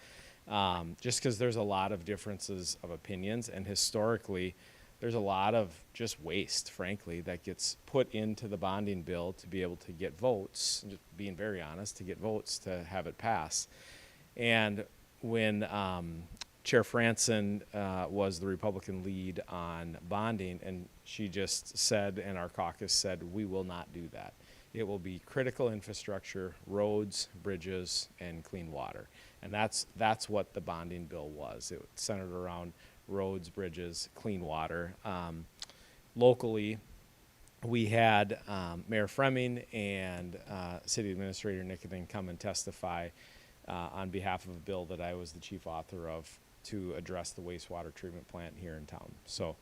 Speaker 12: just because there's a lot of differences of opinions, and historically, there's a lot of just waste, frankly, that gets put into the bonding bill to be able to get votes, just being very honest, to get votes to have it pass. And when Chair Franson was the Republican lead on bonding, and she just said, and our caucus said, we will not do that. It will be critical infrastructure, roads, bridges, and clean water. And that's what the bonding bill was. It centered around roads, bridges, clean water. Locally, we had Mayor Fremming and City Administrator Nickenden come and testify on behalf of a bill that I was the chief author of to address the wastewater treatment plant here in town. So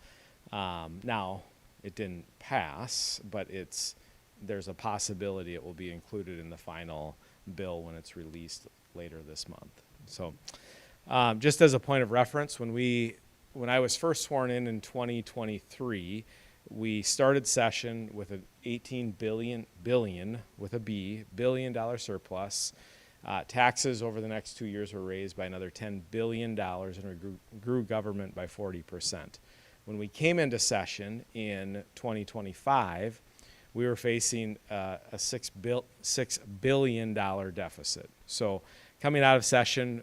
Speaker 12: now it didn't pass, but there's a possibility it will be included in the final bill when it's released later this month. So just as a point of reference, when I was first sworn in 2023, we started session with an $18 billion with a B, billion-dollar surplus. Taxes over the next 2 years were raised by another $10 billion, and we grew government by 40%. When we came into session in 2025, we were facing a $6 billion deficit. So coming out of session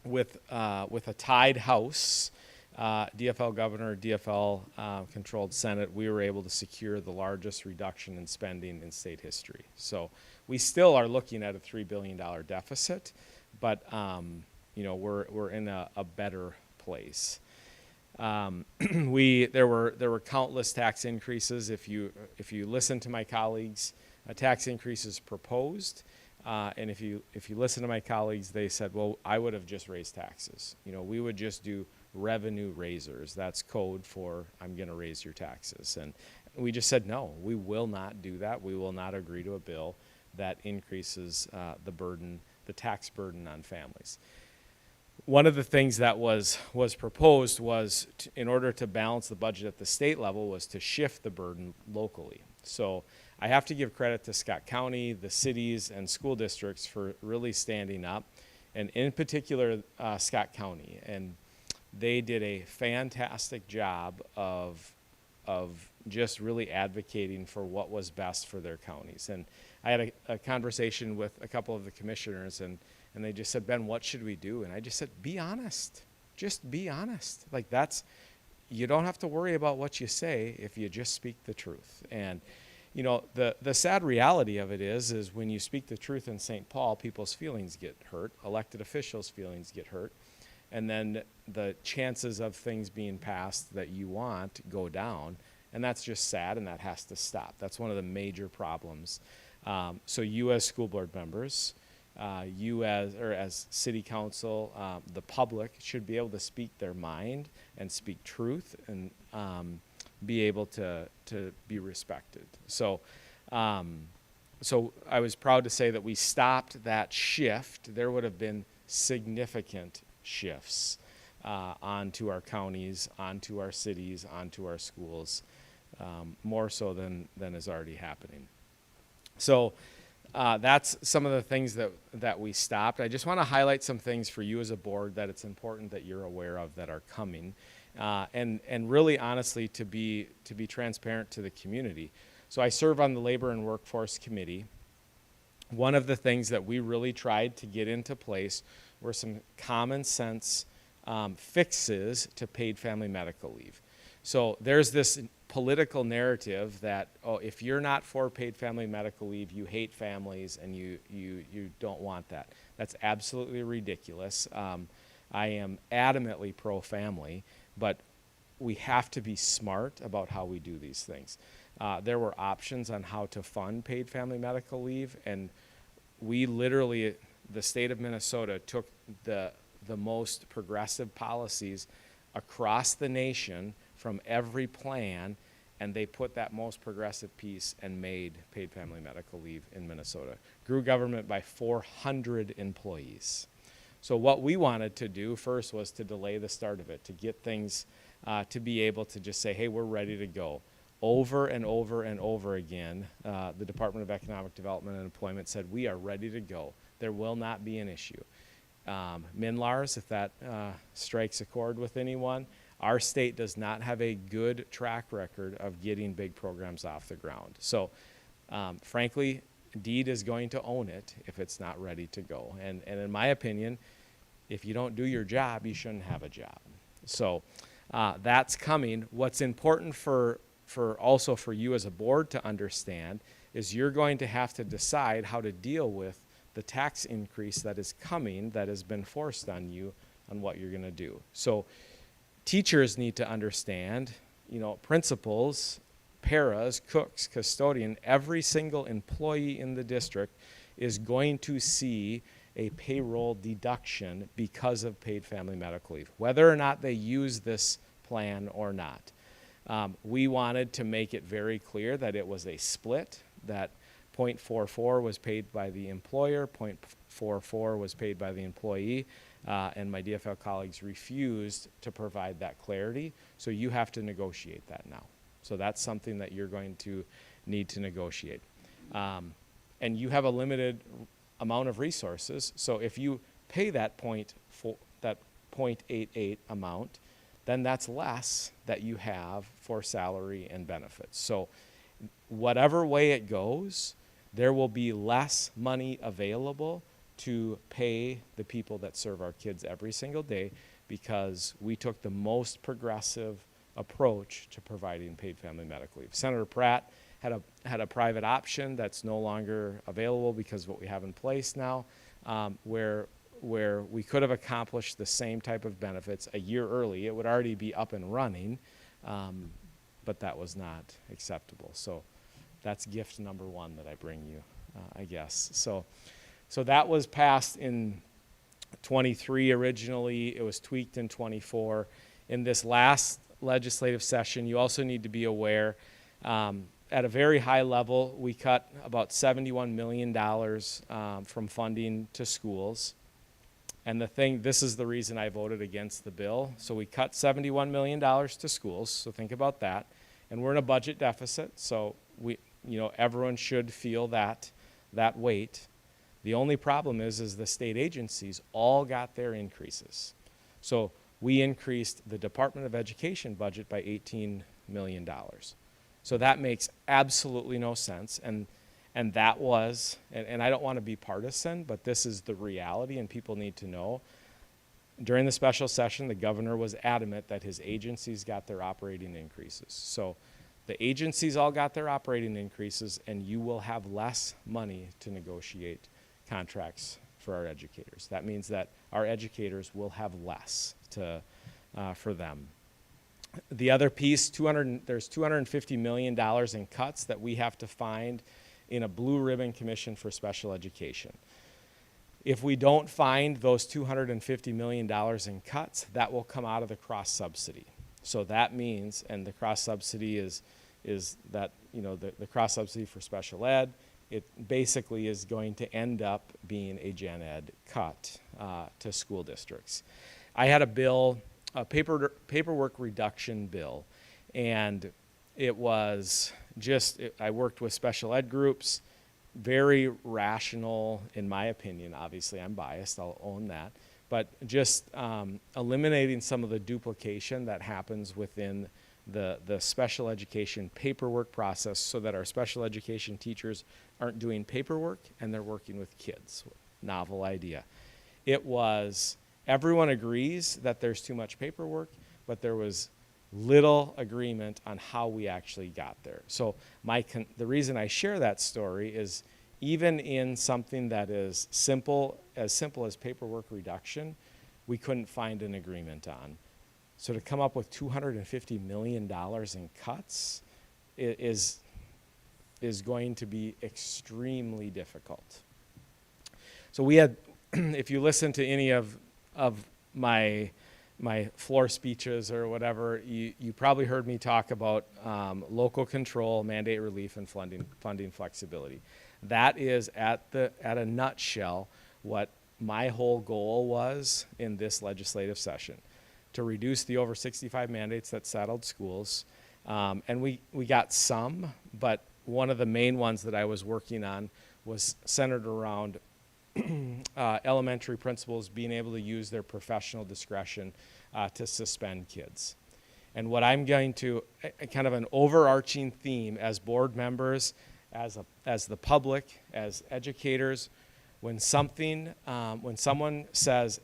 Speaker 12: with a tied House, DFL governor, DFL controlled Senate, we were able to secure the largest reduction in spending in state history. So we still are looking at a $3 billion deficit, but we're in a better place. There were countless tax increases. If you listen to my colleagues, tax increases proposed, and if you listen to my colleagues, they said, well, I would have just raised taxes. We would just do revenue raisers. That's code for I'm going to raise your taxes. And we just said, no, we will not do that. We will not agree to a bill that increases the tax burden on families. One of the things that was proposed was, in order to balance the budget at the state level, was to shift the burden locally. So I have to give credit to Scott County, the cities, and school districts for really standing up, and in particular, Scott County. And they did a fantastic job of just really advocating for what was best for their counties. And I had a conversation with a couple of the commissioners, and they just said, Ben, what should we do? And I just said, be honest. Just be honest. Like, you don't have to worry about what you say if you just speak the truth. And the sad reality of it is when you speak the truth in St. Paul, people's feelings get hurt, elected officials' feelings get hurt, and then the chances of things being passed that you want go down, and that's just sad, and that has to stop. That's one of the major problems. So you as school board members, you as city council, the public should be able to speak their mind and speak truth and be able to be respected. So I was proud to say that we stopped that shift. There would have been significant shifts onto our counties, onto our cities, onto our schools, more so than is already happening. So that's some of the things that we stopped. I just want to highlight some things for you as a board that it's important that you're aware of that are coming, and really honestly to be transparent to the community. So I serve on the Labor and Workforce Committee. One of the things that we really tried to get into place were some common sense fixes to paid family medical leave. So there's this political narrative that, if you're not for paid family medical leave, you hate families and you don't want that. That's absolutely ridiculous. I am adamantly pro-family, but we have to be smart about how we do these things. There were options on how to fund paid family medical leave, and we literally, the state of Minnesota, took the most progressive policies across the nation from every plan, and they put that most progressive piece and made paid family medical leave in Minnesota. Grew government by 400 employees. So what we wanted to do first was to delay the start of it, to get things to be able to just say, hey, we're ready to go. Over and over and over again, the Department of Economic Development and Employment said, we are ready to go. There will not be an issue. MNLARS, if that strikes a chord with anyone, our state does not have a good track record of getting big programs off the ground. So frankly, DEED is going to own it if it's not ready to go. And in my opinion, if you don't do your job, you shouldn't have a job. So that's coming. What's important for also for you as a board to understand is you're going to have to decide how to deal with the tax increase that is coming, that has been forced on you, on what you're going to do. So teachers need to understand, principals, paras, cooks, custodian, every single employee in the district is going to see a payroll deduction because of paid family medical leave, whether or not they use this plan or not. We wanted to make it very clear that it was a split, that 0.44 was paid by the employer, 0.44 was paid by the employee, and my DFL colleagues refused to provide that clarity, so you have to negotiate that now. So that's something that you're going to need to negotiate. And you have a limited amount of resources, so if you pay that 0.88 amount, then that's less that you have for salary and benefits. So whatever way it goes, there will be less money available to pay the people that serve our kids every single day, because we took the most progressive approach to providing paid family medical leave. Senator Pratt had a private option that's no longer available because of what we have in place now, where we could have accomplished the same type of benefits a year early. It would already be up and running, but that was not acceptable. So that's gift number one that I bring you, I guess. So that was passed in 23 originally. It was tweaked in 24. In this last legislative session, you also need to be aware, at a very high level, we cut about $71 million from funding to schools. And this is the reason I voted against the bill. So we cut $71 million to schools, so think about that. And we're in a budget deficit, so everyone should feel that weight. The only problem is the state agencies all got their increases. So we increased the Department of Education budget by $18 million. So that makes absolutely no sense. And that was, and I don't want to be partisan, but this is the reality, and people need to know. During the special session, the governor was adamant that his agencies got their operating increases. So the agencies all got their operating increases, and you will have less money to negotiate contracts for our educators. That means that our educators will have less for them. The other piece, there's $250 million in cuts that we have to find in a blue ribbon commission for special education. If we don't find those $250 million in cuts, that will come out of the cross subsidy. So that means, and the cross subsidy is that, the cross subsidy for special ed, it basically is going to end up being a gen ed cut to school districts. I had a bill, a paperwork reduction bill, and it was I worked with special ed groups, very rational, in my opinion. Obviously, I'm biased, I'll own that. But just eliminating some of the duplication that happens within the special education paperwork process, so that our special education teachers aren't doing paperwork and they're working with kids. Novel idea. Everyone agrees that there's too much paperwork, but there was little agreement on how we actually got there. So the reason I share that story is, even in something that is as simple as paperwork reduction, we couldn't find an agreement on. So to come up with $250 million in cuts is going to be extremely difficult. So we had, if you listen to any of my floor speeches or whatever, you probably heard me talk about local control, mandate relief, and funding flexibility. That is, at a nutshell, what my whole goal was in this legislative session: to reduce the over 65 mandates that saddled schools. And we got some, but one of the main ones that I was working on was centered around elementary principals being able to use their professional discretion to suspend kids. And what I'm going to, kind of an overarching theme as board members, as the public, as educators, when someone says,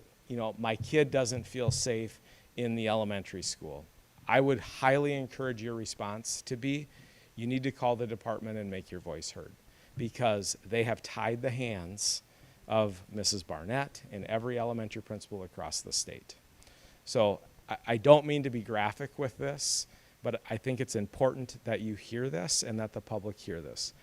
Speaker 12: my kid doesn't feel safe in the elementary school, I would highly encourage your response to be, you need to call the department and make your voice heard, because they have tied the hands of Mrs. Barnett and every elementary principal across the state. So I don't mean to be graphic with this, but I think it's important that you hear this and that the public hear this.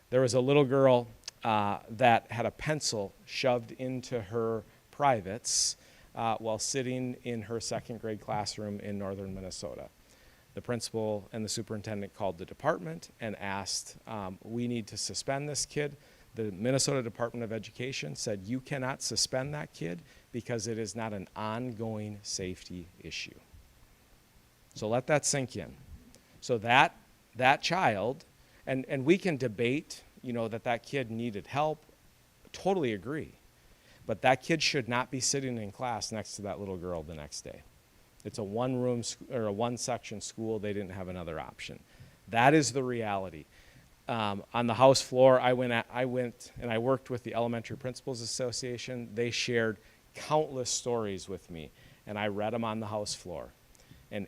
Speaker 12: There was a little girl that had a pencil shoved into her privates while sitting in her second grade classroom in northern Minnesota. The principal and the superintendent called the department and asked, we need to suspend this kid. The Minnesota Department of Education said, you cannot suspend that kid because it is not an ongoing safety issue. So let that sink in. So that child, and we can debate, that kid needed help, totally agree. But that kid should not be sitting in class next to that little girl the next day. It's a one-room or a one-section school. They didn't have another option. That is the reality. On the House floor, I went and I worked with the Elementary Principals Association. They shared countless stories with me, and I read them on the House floor. And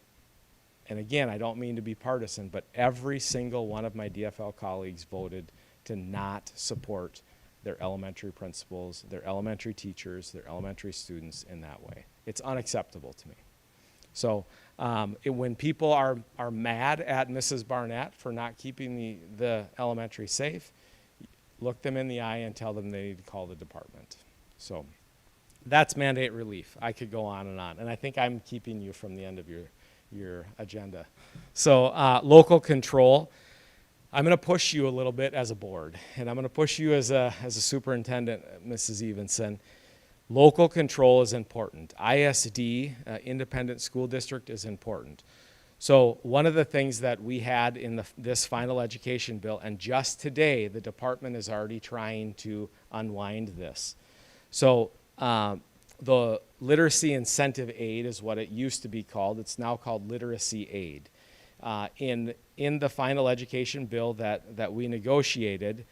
Speaker 12: again, I don't mean to be partisan, but every single one of my DFL colleagues voted to not support their elementary principals, their elementary teachers, their elementary students in that way. It's unacceptable to me. So when people are mad at Mrs. Barnett for not keeping the elementary safe, look them in the eye and tell them they need to call the department. So that's mandate relief. I could go on, and I think I'm keeping you from the end of your agenda. So local control. I'm going to push you a little bit as a board, and I'm going to push you as a superintendent, Mrs. Evenson. Local control is important. ISD, independent school district, is important. So one of the things that we had in this final education bill, and just today, the department is already trying to unwind this. So the literacy incentive aid is what it used to be called. It's now called literacy aid. In the final education bill that we negotiated,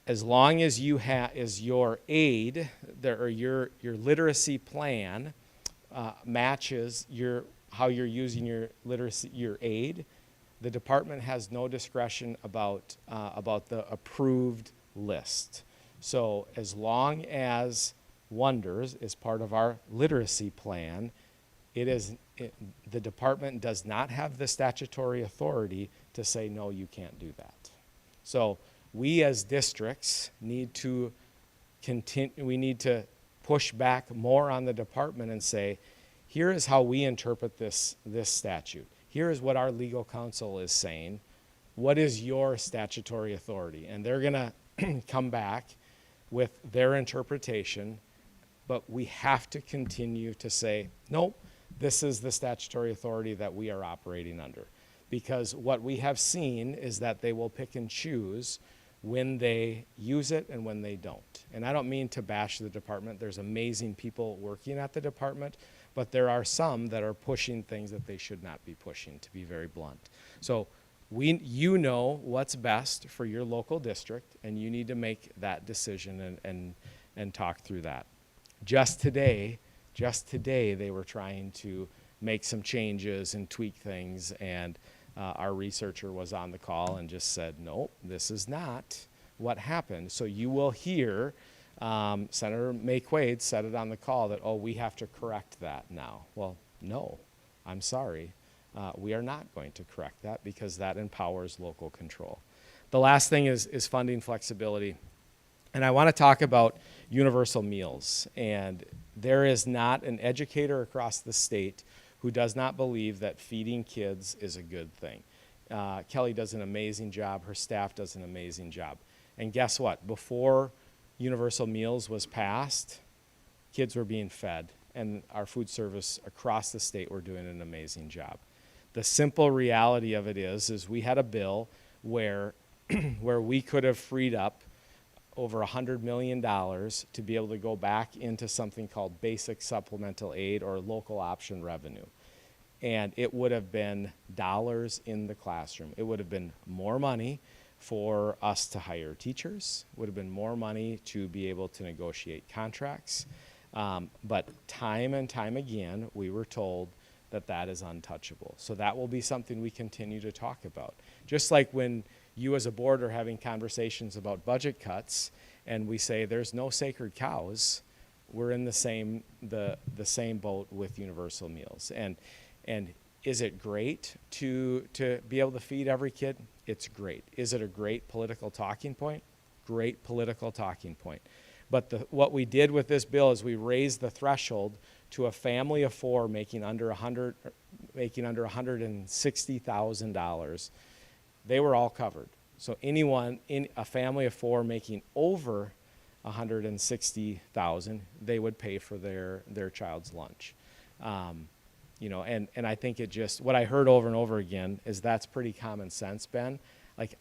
Speaker 12: as long as you as your aid or your literacy plan matches how you're using your aid, the department has no discretion about the approved list. So as long as Wonders is part of our literacy plan, the department does not have the statutory authority to say, no, you can't do that. So we as districts need to push back more on the department and say, here is how we interpret this statute. Here is what our legal counsel is saying. What is your statutory authority? And they're going to come back with their interpretation, but we have to continue to say, nope, this is the statutory authority that we are operating under. Because what we have seen is that they will pick and choose when they use it and when they don't. And I don't mean to bash the department. There's amazing people working at the department, but there are some that are pushing things that they should not be pushing, to be very blunt. So you know what's best for your local district, and you need to make that decision and talk through that. Just today, they were trying to make some changes and tweak things, and our researcher was on the call and just said, nope, this is not what happened. So you will hear Senator May Quaid said it on the call that, oh, we have to correct that now. Well, no, I'm sorry. We are not going to correct that because that empowers local control. The last thing is funding flexibility. And I want to talk about universal meals. And there is not an educator across the state who does not believe that feeding kids is a good thing. Kelly does an amazing job. Her staff does an amazing job. And guess what? Before universal meals was passed, kids were being fed. And our food service across the state were doing an amazing job. The simple reality of it is we had a bill where we could have freed up over $100 million to be able to go back into something called basic supplemental aid or local option revenue. And it would have been dollars in the classroom. It would have been more money for us to hire teachers, would have been more money to be able to negotiate contracts. But time and time again, we were told that is untouchable. So that will be something we continue to talk about. Just like when you as a board are having conversations about budget cuts and we say there's no sacred cows, we're in the same boat with universal meals. And is it great to be able to feed every kid? It's great. Is it a great political talking point? Great political talking point. But what we did with this bill is we raised the threshold to a family of four making under $160,000. They were all covered. So anyone in a family of four making over $160,000, they would pay for their child's lunch. You know, and I think what I heard over and over again is that's pretty common sense, Ben. Like,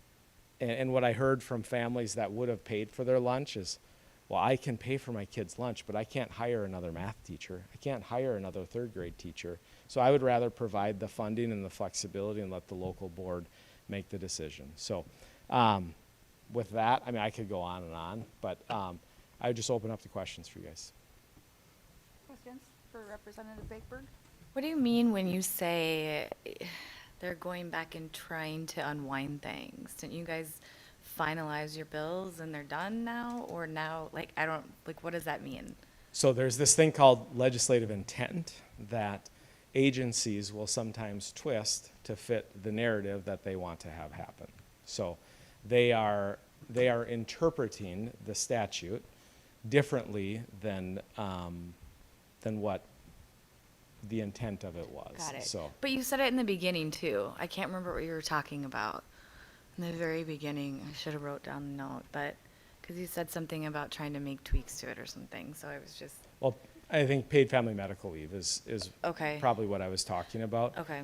Speaker 12: and what I heard from families that would have paid for their lunch is, well, I can pay for my kid's lunch, but I can't hire another math teacher. I can't hire another third grade teacher. So I would rather provide the funding and the flexibility and let the local board make the decision. So with that, I mean, I could go on and on, but I would just open up the questions for you guys.
Speaker 1: Questions for Representative Bakeberg?
Speaker 4: What do you mean when you say they're going back and trying to unwind things? Didn't you guys finalize your bills and they're done now? Or now, like, I don't, like, what does that mean?
Speaker 12: So there's this thing called legislative intent that agencies will sometimes twist to fit the narrative that they want to have happen. So they are interpreting the statute differently than what the intent of it was.
Speaker 4: Got it.
Speaker 12: So
Speaker 4: But you said it in the beginning too. I can't remember what you were talking about. In the very beginning, I should have wrote down the note, but because you said something about trying to make tweaks to it or something, so I was just,
Speaker 12: well, I think paid family medical leave is
Speaker 4: Okay.
Speaker 12: probably what I was talking about.
Speaker 4: okay.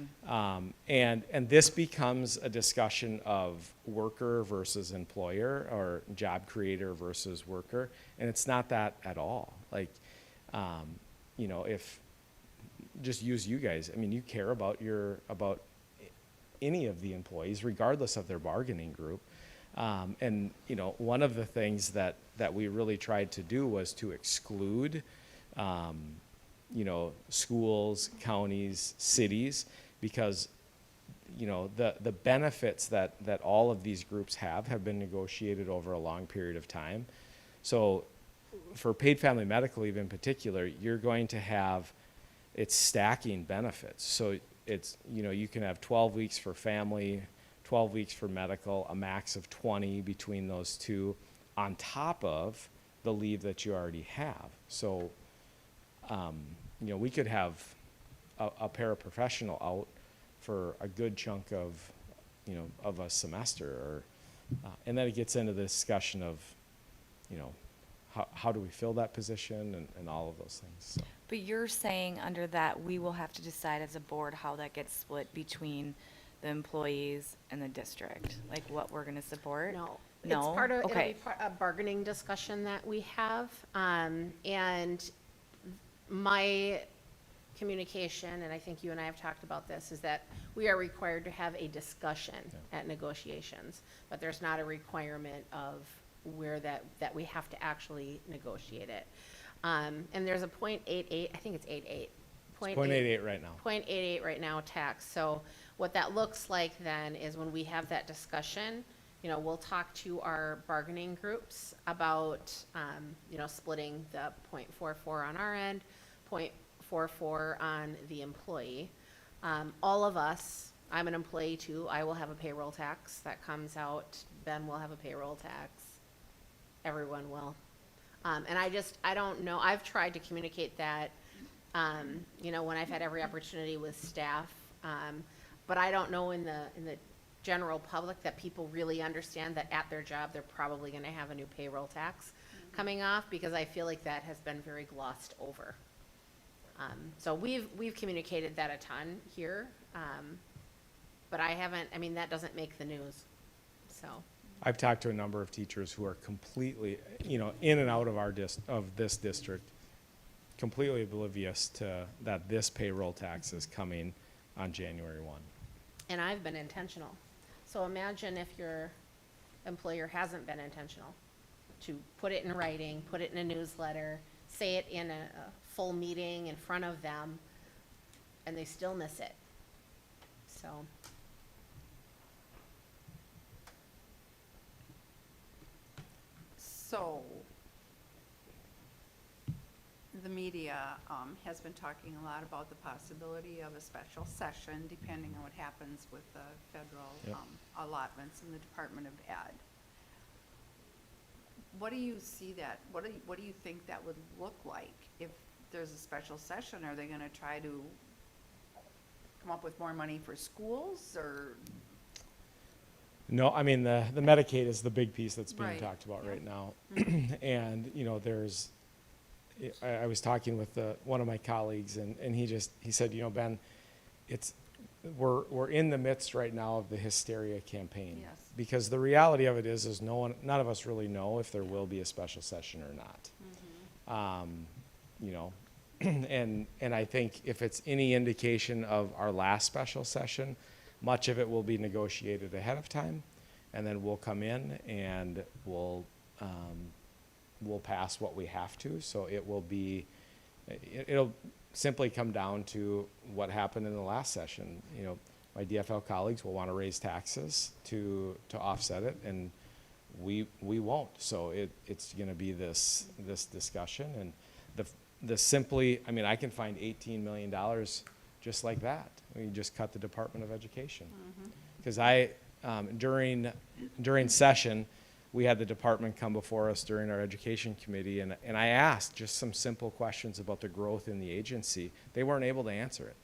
Speaker 12: And this becomes a discussion of worker versus employer or job creator versus worker, and it's not that at all. Like, you know, if just use you guys, I mean, you care about any of the employees, regardless of their bargaining group. And you know, one of the things that we really tried to do was to exclude, you know, schools, counties, cities, because you know, the benefits that all of these groups have been negotiated over a long period of time. So for paid family medical leave in particular, you're going to have, it's stacking benefits. So it's, you know, you can have 12 weeks for family, 12 weeks for medical, a max of 20 between those two, on top of the leave that you already have. So, you know, we could have a paraprofessional out for a good chunk of, you know, of a semester, or, and then it gets into the discussion of, you know, how do we fill that position and all of those things. So.
Speaker 4: But you're saying under that, we will have to decide as a board how that gets split between the employees and the district, like what we're gonna support?
Speaker 7: No.
Speaker 4: No?
Speaker 7: It's part of, it'll
Speaker 4: Okay.
Speaker 7: be a bargaining discussion that we have. And my communication, and I think you and I have talked about this, is that we are required to have a discussion at negotiations, but there's not a requirement of where that we have to actually negotiate it. And there's a .88, I think it's 88.
Speaker 12: It's 0.88 right now.
Speaker 7: 0.88 right now tax. So what that looks like then is when we have that discussion, you know, we'll talk to our bargaining groups about, you know, splitting the .44 on our end, .44 on the employee. All of us, I'm an employee too, I will have a payroll tax that comes out. Ben will have a payroll tax. Everyone will. And I don't know, I've tried to communicate that, you know, when I've had every opportunity with staff. But I don't know in the general public that people really understand that at their job, they're probably gonna have a new payroll tax coming off, because I feel like that has been very glossed over. So we've communicated that a ton here, but I haven't, I mean, that doesn't make the news, so.
Speaker 12: I've talked to a number of teachers who are completely, you know, in and out of this district, completely oblivious to that this payroll tax is coming on January 1.
Speaker 7: And I've been intentional. So imagine if your employer hasn't been intentional to put it in writing, put it in a newsletter, say it in a full meeting in front of them. and they still miss it. So,
Speaker 1: So, the media has been talking a lot about the possibility of a special session, depending on what happens with the federal
Speaker 12: Yep.
Speaker 1: allotments in the Department of Ed. What do you see that, what do you think that would look like if there's a special session? Are they gonna try to come up with more money for schools, or?
Speaker 12: No, I mean, the Medicaid is the big piece that's being
Speaker 1: Right,
Speaker 12: talked about
Speaker 1: yeah.
Speaker 12: right now. And, you know, I was talking with one of my colleagues, and he said, you know, Ben, we're in the midst right now of the hysteria campaign.
Speaker 1: Yes.
Speaker 12: Because the reality of it is none of us really know if there will be a special session or not. You know, and I think if it's any indication of our last special session, much of it will be negotiated ahead of time, and then we'll come in and we'll pass what we have to. So it'll simply come down to what happened in the last session. You know, my DFL colleagues will want to raise taxes to offset it, and we won't. So it's going to be this discussion, and I mean, I can find $18 million just like that. We just cut the Department of Education. Because during session, we had the department come before us during our education committee, and I asked just some simple questions about the growth in the agency. They weren't able to answer it.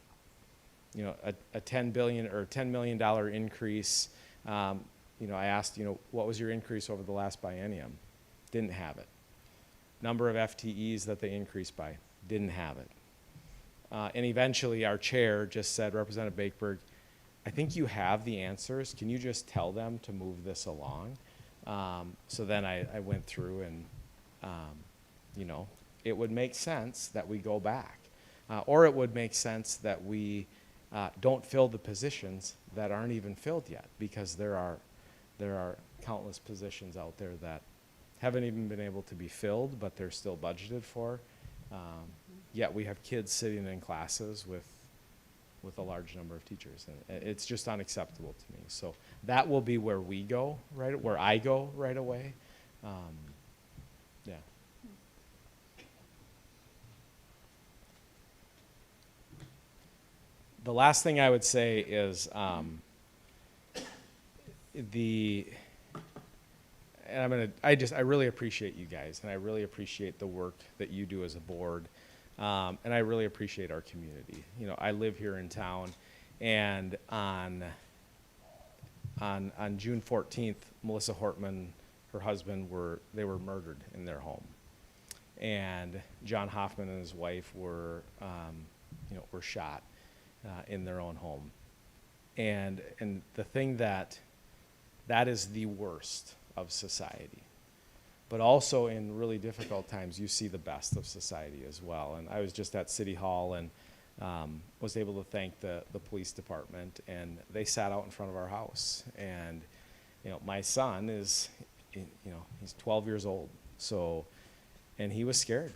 Speaker 12: You know, a $10 million increase. You know, I asked, you know, what was your increase over the last biennium? Didn't have it. Number of FTEs that they increased by, didn't have it. And eventually our chair just said, Representative Bakeberg, I think you have the answers. Can you just tell them to move this along? So then I went through and, you know, it would make sense that we go back. Or it would make sense that we don't fill the positions that aren't even filled yet, because there are countless positions out there that haven't even been able to be filled, but they're still budgeted for. Yet we have kids sitting in classes with a large number of teachers, and it's just unacceptable to me. So that will be where I go right away. Yeah. The last thing I would say is I really appreciate you guys, and I really appreciate the work that you do as a board. And I really appreciate our community. You know, I live here in town, and on June 14th, Melissa Hortman, her husband, were murdered in their home, and John Hoffman and his wife were shot in their own home. And the thing that is the worst of society. But also in really difficult times, you see the best of society as well. And I was just at City Hall and was able to thank the police department, and they sat out in front of our house. And, you know, my son is, you know, he's 12 years old. So, and he was scared.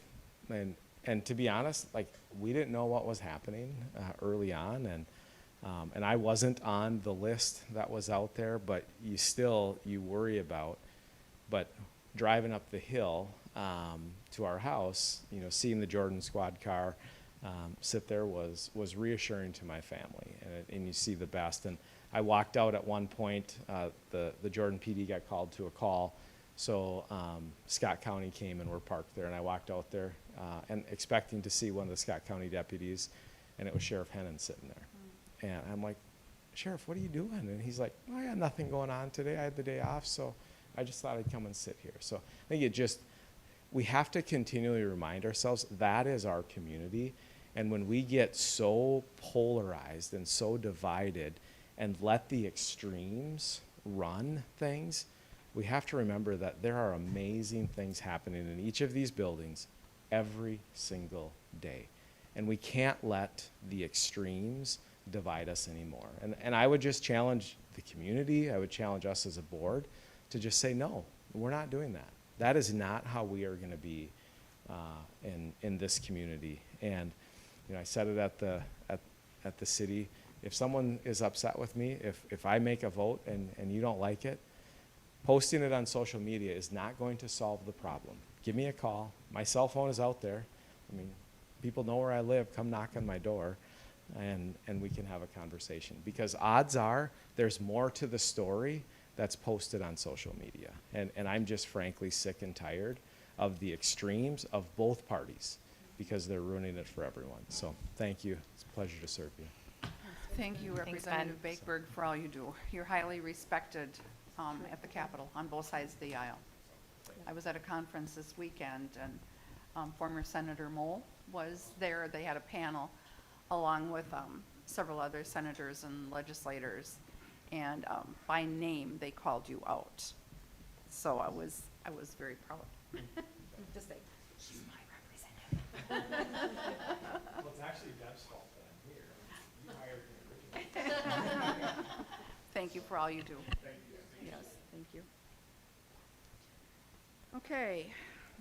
Speaker 12: And to be honest, like, we didn't know what was happening early on. And I wasn't on the list that was out there, but you worry about, but driving up the hill to our house, you know, seeing the Jordan squad car sit there was reassuring to my family, and you see the best. And I walked out at one point, the Jordan PD got called to a call, so Scott County came and were parked there, and I walked out there and expecting to see one of the Scott County deputies, and it was Sheriff Hennon sitting there. And I'm like, Sheriff, what are you doing? And he's like, I got nothing going on today. I had the day off, so I just thought I'd come and sit here. So I think we have to continually remind ourselves that is our community. And when we get so polarized and so divided and let the extremes run things, we have to remember that there are amazing things happening in each of these buildings every single day. And we can't let the extremes divide us anymore. And I would just challenge the community, I would challenge us as a board to just say, no, we're not doing that. That is not how we are going to be in this community. And, you know, I said it at at the city. If someone is upset with me, if I make a vote and you don't like it, posting it on social media is not going to solve the problem. Give me a call. My cell phone is out there. I mean, people know where I live. Come knock on my door, and we can have a conversation. Because odds are there's more to the story that's posted on social media. And I'm just frankly sick and tired of the extremes of both parties because they're ruining it for everyone. So thank you. It's a pleasure to serve you.
Speaker 1: Thank you, Representative Bakeberg, for all you do. You're highly respected at the Capitol on both sides of the aisle. I was at a conference this weekend, and former Senator Moll was there. They had a panel along with several other senators and legislators, and by name they called you out. So I was very proud. Just say, she's my representative.
Speaker 12: Well, it's actually Deb's fault that I'm here. You hired me originally.
Speaker 1: Thank you for all you do.
Speaker 12: Thank you.
Speaker 1: Yes, thank you. Okay,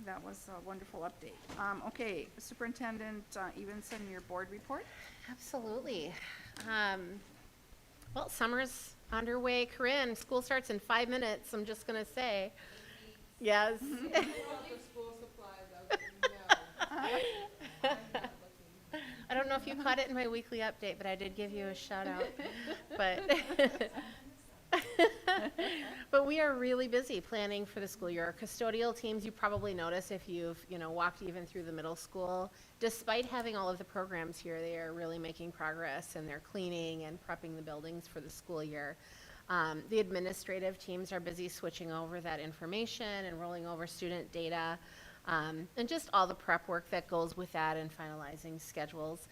Speaker 1: that was a wonderful update. Okay, Superintendent Evenson, your board report?
Speaker 7: Absolutely. Well, summer's underway. Corinne, school starts in 5 minutes, I'm just going to say. Yes. I don't know if you caught it in my weekly update, but I did give you a shout out. But we are really busy planning for the school year. Our custodial teams, you probably notice if you've, walked even through the middle school, despite having all of the programs here, they are really making progress, and they're cleaning and prepping the buildings for the school year. The administrative teams are busy switching over that information and rolling over student data, and just all the prep work that goes with that and finalizing schedules.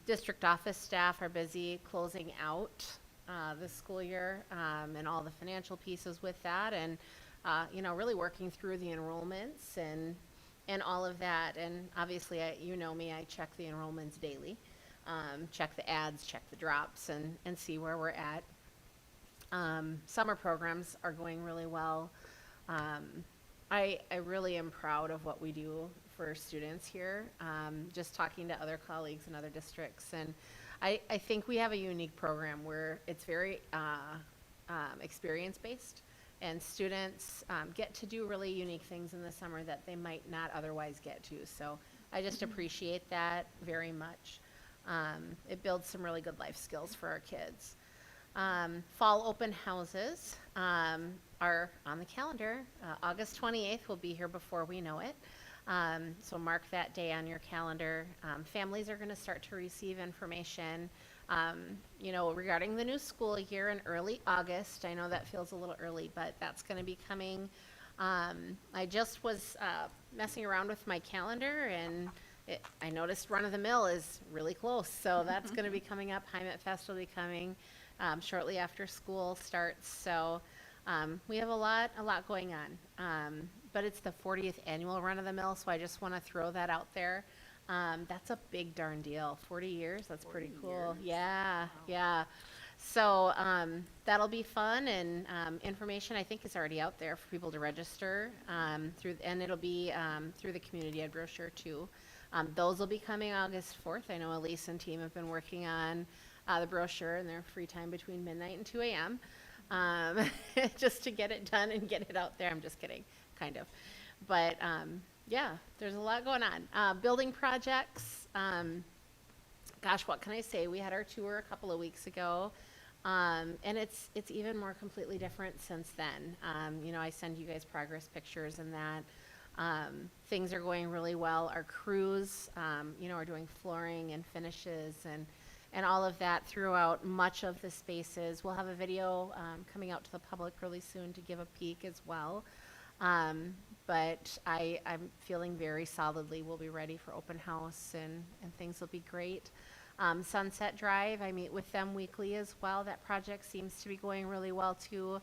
Speaker 7: District office staff are busy closing out this school year, and all the financial pieces with that, and really working through the enrollments and all of that. And obviously, you know me, I check the enrollments daily, check the ads, check the drops, and see where we're at. Summer programs are going really well. I really am proud of what we do for students here, just talking to other colleagues in other districts. And I think we have a unique program where it's very experience-based, and students get to do really unique things in the summer that they might not otherwise get to. So I just appreciate that very much. It builds some really good life skills for our kids. Fall open houses are on the calendar. August 28th will be here before we know it. So mark that day on your calendar. Families are going to start to receive information, regarding the new school year in early August. I know that feels a little early, but that's going to be coming. I just was messing around with my calendar, and I noticed Run of the Mill is really close. So that's going to be coming up. Heimat Fest will be coming shortly after school starts. So we have a lot going on. But it's the 40th annual Run of the Mill, so I just want to throw that out there. That's a big darn deal. 40 years, that's pretty cool. Yeah, yeah. So that'll be fun, and information I think is already out there for people to register and it'll be through the community ed brochure too. Those will be coming August 4th. I know Elise and team have been working on the brochure in their free time between midnight and 2 a.m. Just to get it done and get it out there. I'm just kidding. Kind of. But yeah, there's a lot going on. Building projects, gosh, what can I say? We had our tour a couple of weeks ago, and it's even more completely different since then. I send you guys progress pictures and that. Things are going really well. Our crews, are doing flooring and finishes and all of that throughout much of the spaces. We'll have a video coming out to the public really soon to give a peek as well. But I'm feeling very solidly we'll be ready for open house, and things will be great. Sunset Drive, I meet with them weekly as well. That project seems to be going really well too.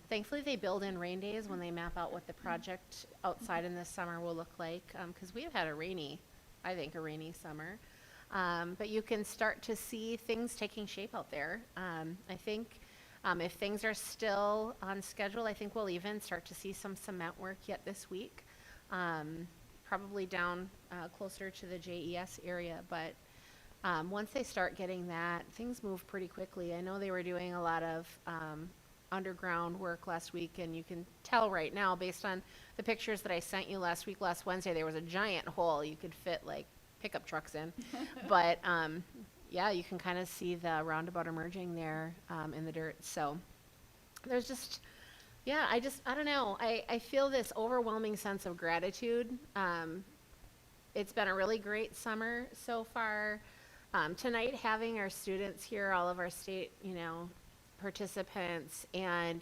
Speaker 7: Thankfully they build in rain days when they map out what the project outside in the summer will look like, because we have had a rainy summer. But you can start to see things taking shape out there. I think if things are still on schedule, I think we'll even start to see some cement work yet this week, probably down closer to the JES area. But once they start getting that, things move pretty quickly. I know they were doing a lot of underground work last week, and you can tell right now, based on the pictures that I sent you last week, last Wednesday, there was a giant hole you could fit like pickup trucks in. But yeah, you can kind of see the roundabout emerging there in the dirt. So there's just, yeah, I don't know. I feel this overwhelming sense of gratitude. It's been a really great summer so far. Tonight, having our students here, all of our state, participants, and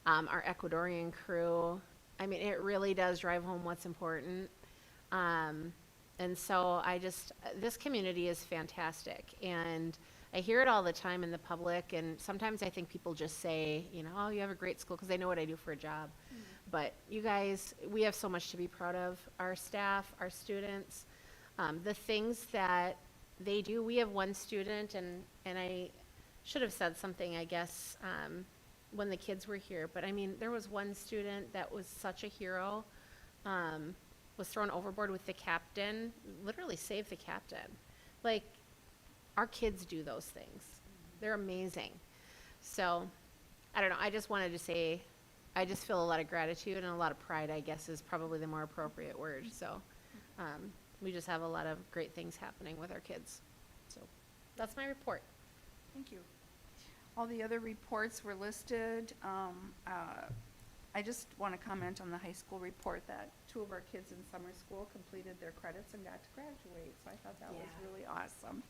Speaker 7: our Ecuadorian crew, I mean, it really does drive home what's important. And so this community is fantastic. And I hear it all the time in the public, and sometimes I think people just say, oh, you have a great school, because they know what I do for a job. But you guys, we have so much to be proud of. Our staff, our students, the things that they do. We have one student, and I should have said something, I guess, when the kids were here. But I mean, there was one student that was such a hero, was thrown overboard with the captain, literally saved the captain. Like, our kids do those things. They're amazing. So, I don't know, I just wanted to say, I just feel a lot of gratitude and a lot of pride, I guess, is probably the more appropriate word. So, we just have a lot of great things happening with our kids. So, that's my report.
Speaker 1: Thank you. All the other reports were listed. I just want to comment on the high school report that 2 of our kids in summer school completed their credits and got to graduate. So I thought that was really awesome.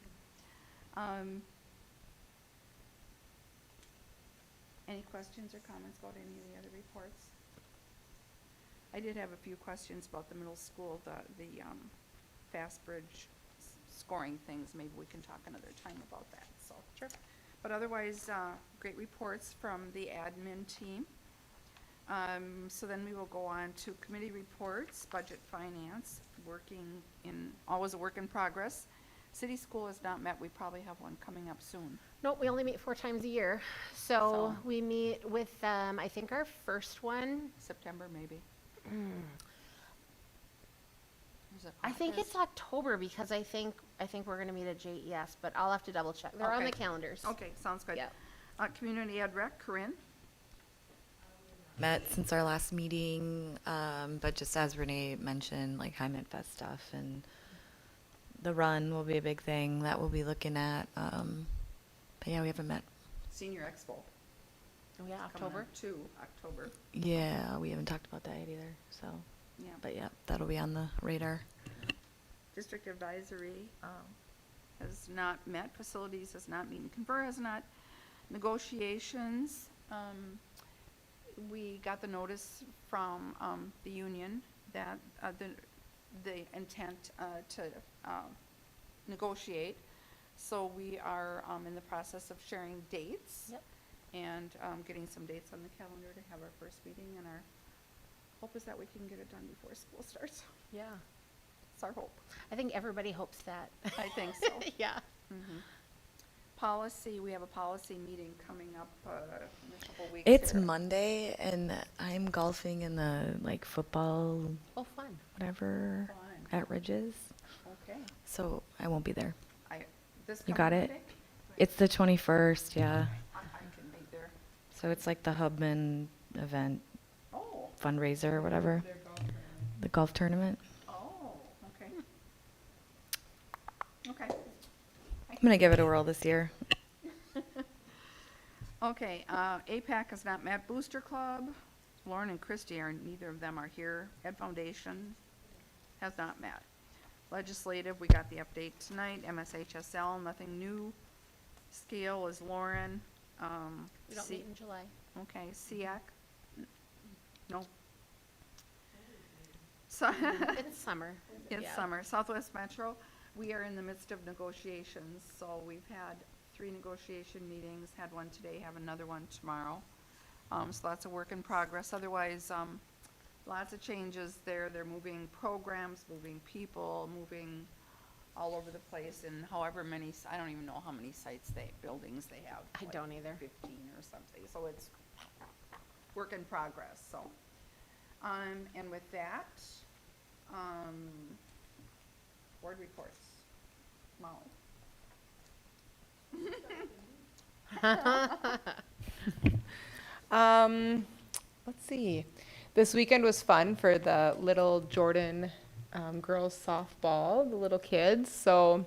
Speaker 1: Any questions or comments about any of the other reports? I did have a few questions about the middle school, the fast bridge scoring things. Maybe we can talk another time about that. So sure. But otherwise, great reports from the admin team. So then we will go on to committee reports, budget finance, always a work in progress. City school has not met. We probably have one coming up soon.
Speaker 7: Nope, we only meet 4 times a year. So we meet with, I think our first one,
Speaker 1: September maybe.
Speaker 7: I think it's October, because I think we're gonna meet at JES, but I'll have to double check. They're on the
Speaker 1: Okay.
Speaker 7: calendars.
Speaker 1: Okay, sounds good.
Speaker 7: Yep.
Speaker 1: Community Ed Rec, Corinne?
Speaker 4: Met since our last meeting, but just as Renee mentioned, like Hyman Fest stuff and the run will be a big thing that we'll be looking at. But yeah, we haven't met.
Speaker 1: Senior Expo.
Speaker 7: Oh yeah,
Speaker 1: Coming
Speaker 7: October.
Speaker 1: up too, October.
Speaker 4: Yeah, we haven't talked about that yet either. So,
Speaker 1: Yeah.
Speaker 4: but yeah, that'll be on the radar.
Speaker 1: District Advisory has not met. Facilities has not met. And Confer has not. Negotiations, we got the notice from the union that the intent to negotiate. So we are in the process of sharing dates.
Speaker 7: Yep.
Speaker 1: And getting some dates on the calendar to have our first meeting, and our hope is that we can get it done before school starts.
Speaker 7: Yeah.
Speaker 1: It's our hope.
Speaker 7: I think everybody hopes that.
Speaker 1: I think so.
Speaker 7: Yeah.
Speaker 1: Mhm. Policy, we have a policy meeting coming up in a couple weeks.
Speaker 4: It's
Speaker 1: here.
Speaker 4: Monday, and I'm golfing in the football
Speaker 7: Oh, fun.
Speaker 4: whatever
Speaker 1: Fun.
Speaker 4: at Ridges,
Speaker 1: Okay.
Speaker 4: so I won't be there.
Speaker 1: This
Speaker 4: You
Speaker 1: coming
Speaker 4: got it?
Speaker 1: Monday?
Speaker 4: It's the 21st, yeah.
Speaker 1: I can be there.
Speaker 4: So it's like the Hubman event
Speaker 1: Oh,
Speaker 4: fundraiser or whatever. The golf tournament.
Speaker 1: oh, okay. Okay.
Speaker 4: I'm gonna give it a whirl this year.
Speaker 1: Okay, APAC has not met. Booster Club, Lauren and Christy neither of them are here. Ed Foundation has not met. Legislative, we got the update tonight. MSHSL, nothing new. Scale is Lauren.
Speaker 7: We don't meet in July.
Speaker 1: Okay, SEAC? No. So,
Speaker 7: It's summer.
Speaker 1: it's
Speaker 7: Yeah.
Speaker 1: summer. Southwest Metro, we are in the midst of negotiations, so we've had 3 negotiation meetings, had one today, have another one tomorrow. So that's a work in progress. Otherwise, lots of changes there. They're moving programs, moving people, moving all over the place, and however many, I don't even know how many buildings they have.
Speaker 7: I
Speaker 1: like
Speaker 7: don't either.
Speaker 1: 15 or something, so it's work in progress, so. And with that, board reports. Molly?
Speaker 10: Let's see. This weekend was fun for the little Jordan girls softball, the little kids. So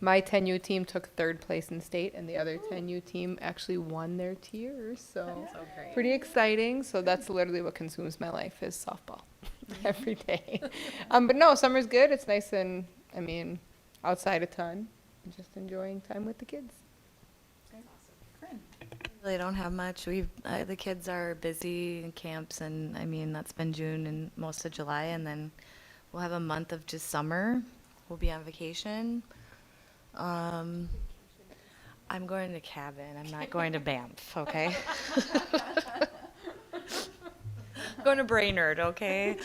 Speaker 10: my 10U team took third place in state, and the other 10U team actually won their tier. So pretty exciting. So that's literally what consumes my life is softball every day. But no, summer's good. It's nice and, I mean, outside a ton. Just enjoying time with the kids.
Speaker 4: Really don't have much. The kids are busy in camps, and I mean that's been June and most of July, and then we'll have a month of just summer. We'll be on vacation. I'm going to cabin. I'm not going to Banff. Okay. I'm going to Brainerd. Okay.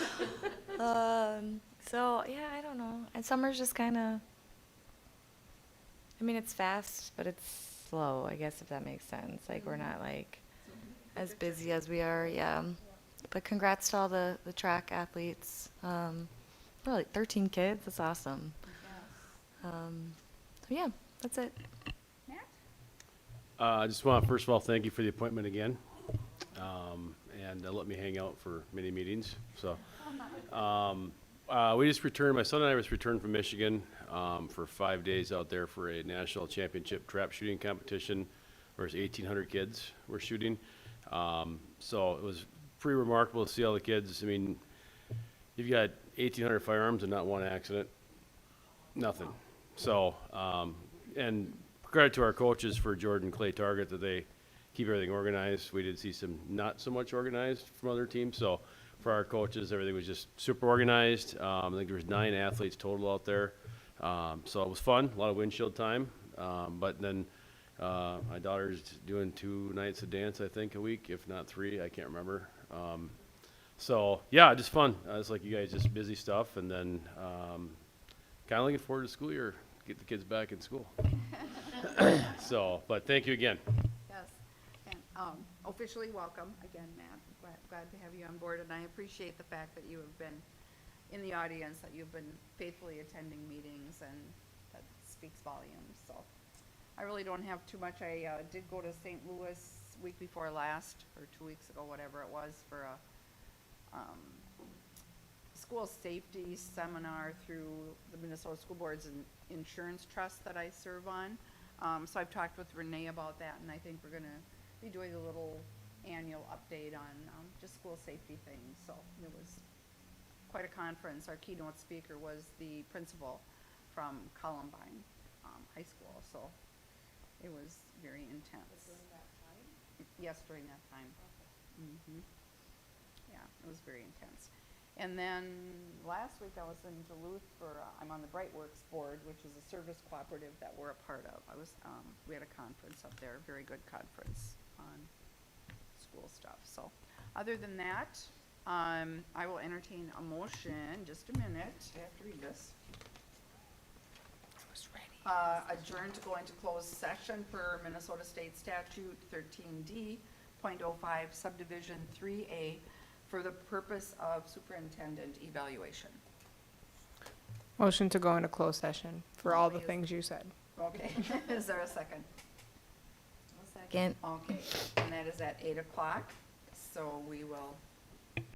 Speaker 4: So yeah, I don't know. And summer's just kind of. I mean, it's fast, but it's slow, I guess, if that makes sense. Like, we're not, like, as busy as we are, yeah. But congrats to all the track athletes. Really, 13 kids, that's awesome. So, yeah, that's it.
Speaker 2: I just want to, first of all, thank you for the appointment again, and let me hang out for many meetings. So, we just returned, my son and I just returned from Michigan for 5 days out there for a national championship trap shooting competition, where 1,800 kids were shooting. So it was pretty remarkable to see all the kids. I mean, you've got 1,800 firearms and not one accident, nothing. So, and credit to our coaches for Jordan Clay Target that they keep everything organized. We did see some not so much organized from other teams. So for our coaches, everything was just super organized. I think there was 9 athletes total out there. So it was fun, a lot of windshield time. But then my daughter's doing 2 nights of dance, I think, a week, if not 3, I can't remember. So yeah, just fun. It's like you guys, just busy stuff. And then kind of looking forward to school year, get the kids back in school. So, but thank you again.
Speaker 1: Yes, and officially welcome again, Matt. Glad to have you on board, and I appreciate the fact that you have been in the audience, that you've been faithfully attending meetings, and that speaks volumes. So I really don't have too much. I did go to St. Louis week before last, or 2 weeks ago, whatever it was, for a school safety seminar through the Minnesota School Board's Insurance Trust that I serve on. So I've talked with Renee about that, and I think we're going to be doing a little annual update on just school safety things. So it was quite a conference. Our keynote speaker was the principal from Columbine High School, so it was very intense. During that time? Yes, during that time. Okay. Yeah, it was very intense. And then last week I was in Duluth for, I'm on the Brightworks board, which is a service cooperative that we're a part of. We had a conference up there, very good conference on school stuff. So other than that, I will entertain a motion, just a minute, I have to read this. Adjourn to go into closed session per Minnesota State Statute 13D.05 subdivision 3A for the purpose of superintendent evaluation.
Speaker 10: Motion to go into closed session for all the things you said.
Speaker 1: Okay, is there a second?
Speaker 4: Second.
Speaker 1: Okay, and that is at 8 o'clock, so we will